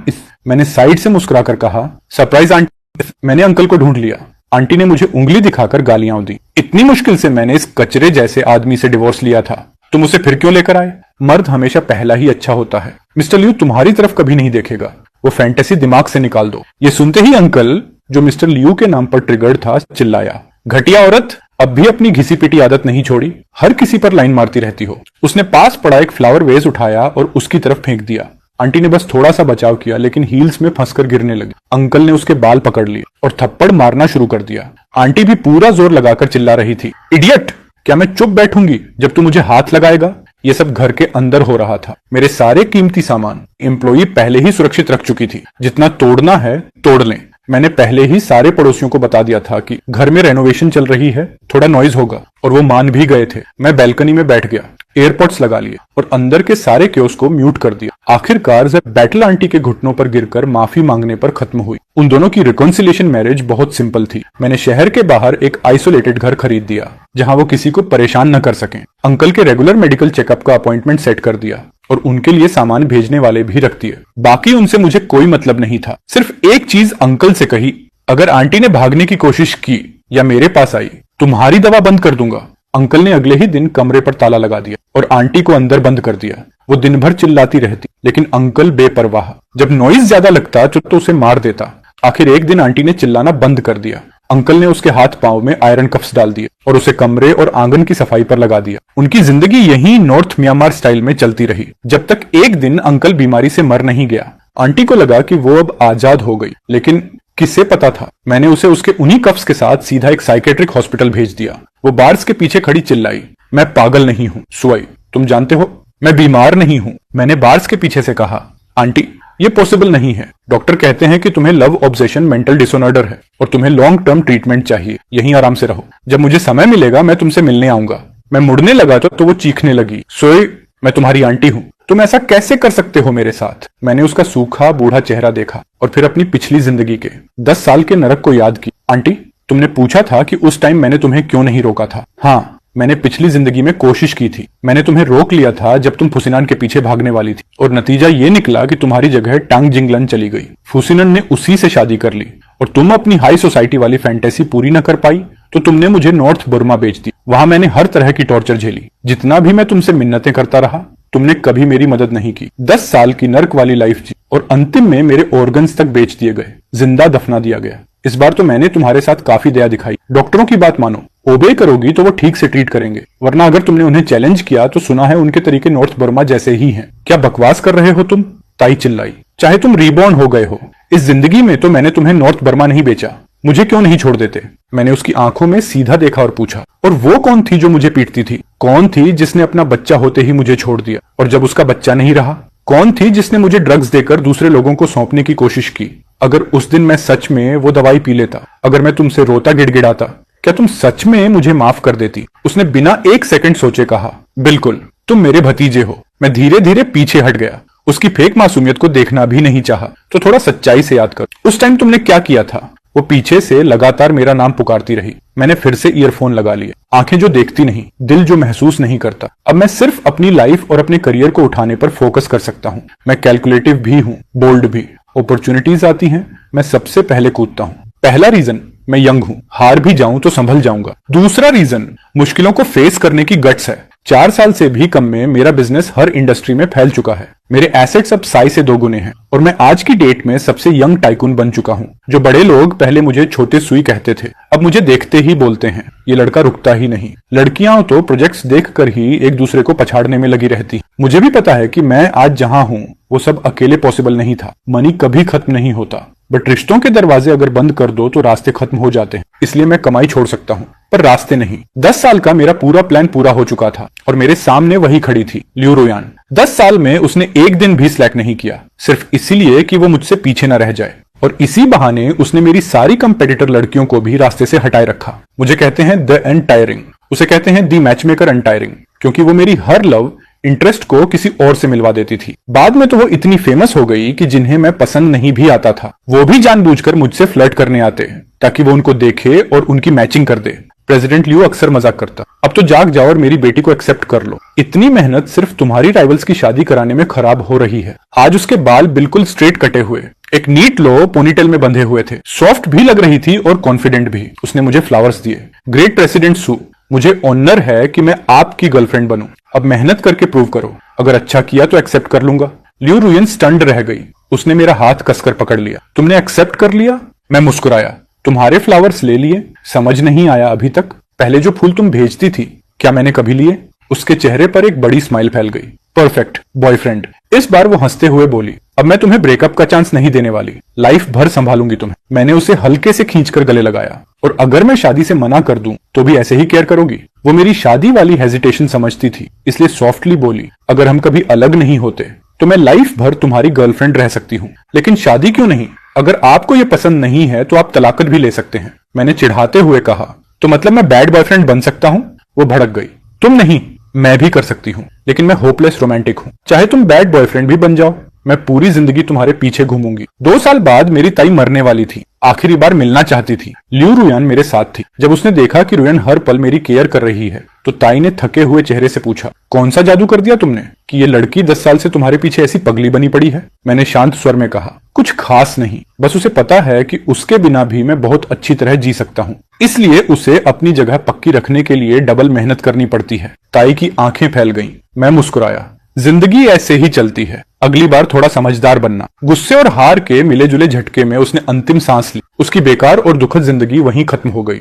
Speaker 1: मैंने साइड से मुस्कुराकर कहा। Surprise aunty. मैंने अंकल को ढूंढ लिया। आंटी ने मुझे उंगली दिखाकर गालियां दी। इतनी मुश्किल से मैंने इस कचरे जैसे आदमी से डिवोर्स लिया था, तुम उसे फिर क्यों लेकर आए? मर्द हमेशा पहला ही अच्छा होता है। मिस्टर लियू तुम्हारी तरफ कभी नहीं देखेगा। वो फैंटेसी दिमाग से निकाल दो। ये सुनते ही अंकल, जो मिस्टर लियू के नाम पर ट्रिगर्ड था, चिल्लाया, घटिया औरत, अब भी अपनी घिसी पिटी आदत नहीं छोड़ी। हर किसी पर लाइन मारती रहती हो। उसने पास पड़ा एक फ्लावर वेज उठाया और उसकी तरफ फेंक दिया। आंटी ने बस थोड़ा सा बचाव किया, लेकिन हील्स में फंसकर गिरने लगी। अंकल ने उसके बाल पकड़ लिए और थप्पड़ मारना शुरू कर दिया। आंटी भी पूरा जोर लगाकर चिल्ला रही थी, इडियट, क्या मैं चुप बैठूंगी जब तू मुझे हाथ लगाएगा? ये सब घर के अंदर हो रहा था। मेरे सारे कीमती सामान एम्प्लॉई पहले ही सुरक्षित रख चुकी थी। जितना तोड़ना है तोड़ लें, मैंने पहले ही सारे पड़ोसियों को बता दिया था कि घर में रेनोवेशन चल रही है, थोड़ा नॉइज होगा, और वो मान भी गए थे। मैं बैल्कनी में बैठ गया, एयरपॉड्स लगा लिए और अंदर के सारे क्योस को म्यूट कर दिया। आखिरकार जब बैटल आंटी के घुटनों पर गिरकर माफी मांगने पर खत्म हुई। उन दोनों की रिकॉन्सिलिएशन मैरिज बहुत सिंपल थी। मैंने शहर के बाहर एक आइसोलेटेड घर खरीद दिया जहां वो किसी को परेशान न कर सकें। अंकल के रेगुलर मेडिकल चेकअप का अपॉइंटमेंट सेट कर दिया और उनके लिए सामान भेजने वाले भी रख दिए। बाकी उनसे मुझे कोई मतलब नहीं था। सिर्फ एक चीज अंकल से कही, अगर आंटी ने भागने की कोशिश की या मेरे पास आई, तुम्हारी दवा बंद कर दूंगा। अंकल ने अगले ही दिन कमरे पर ताला लगा दिया और आंटी को अंदर बंद कर दिया। वो दिन भर चिल्लाती रहती, लेकिन अंकल बेपरवाह। जब नॉइज ज्यादा लगता तो उसे मार देता। आखिर एक दिन आंटी ने चिल्लाना बंद कर दिया। अंकल ने उसके हाथ पांव में आयरन कफ्स डाल दिए और उसे कमरे और आंगन की सफाई पर लगा दिया। उनकी जिंदगी यही नॉर्थ म्यांमार स्टाइल में चलती रही, जब तक एक दिन अंकल बीमारी से मर नहीं गया। आंटी को लगा कि वो अब आजाद हो गई, लेकिन किससे पता था। मैंने उसे उसके उन्हीं कफ्स के साथ सीधा एक साइकेट्रिक हॉस्पिटल भेज दिया। वो बार्स के पीछे खड़ी चिल्लाई, मैं पागल नहीं हूँ सुई, तुम जानते हो मैं बीमार नहीं हूँ। मैंने बार्स के पीछे से कहा, आंटी ये पॉसिबल नहीं है। डॉक्टर कहते हैं कि तुम्हें लव ऑब्सेशन मेंटल डिसऑर्डर है और तुम्हें लॉन्ग टर्म ट्रीटमेंट चाहिए। यहीं आराम से रहो, जब मुझे समय मिलेगा मैं तुमसे मिलने आऊंगा। मैं मुड़ने लगा तो वो चीखने लगी, सोई मैं तुम्हारी आंटी हूँ, तुम ऐसा कैसे कर सकते हो मेरे साथ। मैंने उसका सूखा बूढ़ा चेहरा देखा और फिर अपनी पिछली जिंदगी के 10 साल के नरक को याद की। आंटी तुमने पूछा था कि उस टाइम मैंने तुम्हें क्यों नहीं रोका था। हाँ, मैंने पिछली जिंदगी में कोशिश की थी। मैंने तुम्हें रोक लिया था जब तुम फुसिनान के पीछे भागने वाली थी और नतीजा ये निकला कि तुम्हारी जगह टांग जिंगलन चली गई। फुसिनान ने उसी से शादी कर ली और तुम अपनी हाई सोसाइटी वाली फैंटेसी पूरी न कर पाई तो तुमने मुझे नॉर्थ बर्मा बेच दी। वहां मैंने हर तरह की टॉर्चर झेली। जितना भी मैं तुमसे मिन्नतें करता रहा, तुमने कभी मेरी मदद नहीं की। 10 साल की नर्क वाली लाइफ जी और अंतिम में मेरे ऑर्गन्स तक बेच दिए गए, जिंदा दफना दिया गया। इस बार तो मैंने तुम्हारे साथ काफी दया दिखाई। डॉक्टरों की बात मानो, ओबे करोगी तो वो ठीक से ट्रीट करेंगे, वरना अगर तुमने उन्हें चैलेंज किया तो सुना है उनके तरीके नॉर्थ बर्मा जैसे ही हैं। क्या बकवास कर रहे हो तुम? ताई चिल्लाई, चाहे तुम रीबॉर्न हो गए हो, इस जिंदगी में तो मैंने तुम्हें नॉर्थ बर्मा नहीं बेचा। मुझे क्यों नहीं छोड़ देते? मैंने उसकी आंखों में सीधा देखा और पूछा, और वो कौन थी जो मुझे पीटती थी? कौन थी जिसने अपना बच्चा होते ही मुझे छोड़ दिया और जब उसका बच्चा नहीं रहा? कौन थी जिसने मुझे ड्रग्स देकर दूसरे लोगों को सौंपने की कोशिश की? अगर उस दिन मैं सच में वो दवाई पी लेता, अगर मैं तुमसे रोता गिड़गिड़ाता, क्या तुम सच में मुझे माफ कर देती? उसने बिना एक सेकंड सोचे कहा, बिल्कुल, तुम मेरे भतीजे हो। मैं धीरे धीरे पीछे हट गया। उसकी फेक मासूमियत को देखना भी नहीं चाहा। तो थोड़ा सच्चाई से याद कर, उस टाइम तुमने क्या किया था? वो पीछे से लगातार मेरा नाम पुकारती रही। मैंने फिर से ईयरफोन लगा लिए। आंखें जो देखती नहीं, दिल जो महसूस नहीं करता। अब मैं सिर्फ अपनी लाइफ और अपने करियर को उठाने पर फोकस कर सकता हूँ। मैं कैलकुलेटिव भी हूँ, बोल्ड भी। अपॉर्चुनिटीज आती हैं, मैं सबसे पहले कूदता हूँ। पहला रीजन, मैं यंग हूँ, हार भी जाऊं तो संभल जाऊंगा। दूसरा रीजन, मुश्किलों को फेस करने की गट्स है। 4 साल से भी कम में मेरा बिजनेस हर इंडस्ट्री में फैल चुका है। मेरे एसेट्स अब साई से 2 गुने हैं और मैं आज की डेट में सबसे यंग टाइकून बन चुका हूँ। जो बड़े लोग पहले मुझे छोटे सुई कहते थे, अब मुझे देखते ही बोलते हैं, ये लड़का रुकता ही नहीं। लड़कियां तो प्रोजेक्ट्स देखकर ही एक दूसरे को पछाड़ने में लगी रहती। मुझे भी पता है कि मैं आज जहां हूँ वो सब अकेले पॉसिबल नहीं था। मनी कभी खत्म नहीं होता, बट रिश्तों के दरवाजे अगर बंद कर दो तो रास्ते खत्म हो जाते हैं। इसलिए मैं कमाई छोड़ सकता हूँ, पर रास्ते नहीं। 10 साल का मेरा पूरा प्लान पूरा हो चुका था और मेरे सामने वही खड़ी थी, लियू रुयान। 10 साल में उसने एक दिन भी स्लैक नहीं किया, सिर्फ इसीलिए कि वो मुझसे पीछे न रह जाए। और इसी बहाने उसने मेरी सारी कंपेटिटर लड़कियों को भी रास्ते से हटाए रखा। मुझे कहते हैं द अनटायरिंग, उसे कहते हैं दी मैचमेकर अनटायरिंग, क्योंकि वो मेरी हर लव इंटरेस्ट को किसी और से मिलवा देती थी। बाद में तो वो इतनी फेमस हो गई कि जिन्हें मैं पसंद नहीं भी आता था, वो भी जानबूझकर मुझसे फ्लर्ट करने आते ताकि वो उनको देखे और उनकी मैचिंग कर दे। प्रेसिडेंट लियो अक्सर मजाक करता, अब तो जाग जाओ और मेरी बेटी को एक्सेप्ट कर लो। इतनी मेहनत सिर्फ तुम्हारी राइवल्स की शादी कराने में खराब हो रही है। आज उसके बाल बिल्कुल स्ट्रेट कटे हुए, एक नीट लो पोनीटेल में बंधे हुए थे। सॉफ्ट भी लग रही थी और कॉन्फिडेंट भी। उसने मुझे फ्लावर्स दिए। ग्रेट प्रेसिडेंट सू, मुझे ऑनर है कि मैं आपकी गर्लफ्रेंड बनूं। अब मेहनत करके प्रूव करो, अगर अच्छा किया तो एक्सेप्ट कर लूंगा। लियू रुयन स्टंड रह गई। उसने मेरा हाथ कसकर पकड़ लिया। तुमने एक्सेप्ट कर लिया? मैं मुस्कुराया। तुम्हारे फ्लावर्स ले लिए? समझ नहीं आया अभी तक। पहले जो फूल तुम भेजती थी, क्या मैंने कभी लिए? उसके चेहरे पर एक बड़ी स्माइल फैल गई। Perfect boyfriend. इस बार वो हंसते हुए बोली, अब मैं तुम्हें ब्रेकअप का चांस नहीं देने वाली, लाइफ भर संभालूंगी तुम्हें। मैंने उसे हल्के से खींचकर गले लगाया। और अगर मैं शादी से मना कर दूं तो भी ऐसे ही केयर करोगी? वो मेरी शादी वाली हेजिटेशन समझती थी, इसलिए सॉफ्टली बोली, अगर हम कभी अलग नहीं होते तो मैं लाइफ भर तुम्हारी गर्लफ्रेंड रह सकती हूँ, लेकिन शादी क्यों नहीं? अगर आपको ये पसंद नहीं है तो आप तलाक भी ले सकते हैं। मैंने चिढ़ाते हुए कहा, तो मतलब मैं बैड बॉयफ्रेंड बन सकता हूँ? वो भड़क गई। तुम नहीं, मैं भी कर सकती हूँ, लेकिन मैं होपलेस रोमांटिक हूँ। चाहे तुम बैड बॉयफ्रेंड भी बन जाओ, मैं पूरी जिंदगी तुम्हारे पीछे घूमूंगी। 2 साल बाद मेरी ताई मरने वाली थी, आखिरी बार मिलना चाहती थी। लियू रुयान मेरे साथ थी। जब उसने देखा कि रुयान हर पल मेरी केयर कर रही है, तो ताई ने थके हुए चेहरे से पूछा, कौन सा जादू कर दिया तुमने कि ये लड़की 10 साल से तुम्हारे पीछे ऐसी पगली बनी पड़ी है? मैंने शांत स्वर में कहा, कुछ खास नहीं, बस उसे पता है कि उसके बिना भी मैं बहुत अच्छी तरह जी सकता हूँ, इसलिए उसे अपनी जगह पक्की रखने के लिए डबल मेहनत करनी पड़ती है। ताई की आंखें फैल गईं। मैं मुस्कुराया। जिंदगी ऐसे ही चलती है, अगली बार थोड़ा समझदार बनना। गुस्से और हार के मिले जुले झटके में उसने अंतिम सांस ली। उसकी बेकार और दुखद जिंदगी वहीं खत्म हो गई।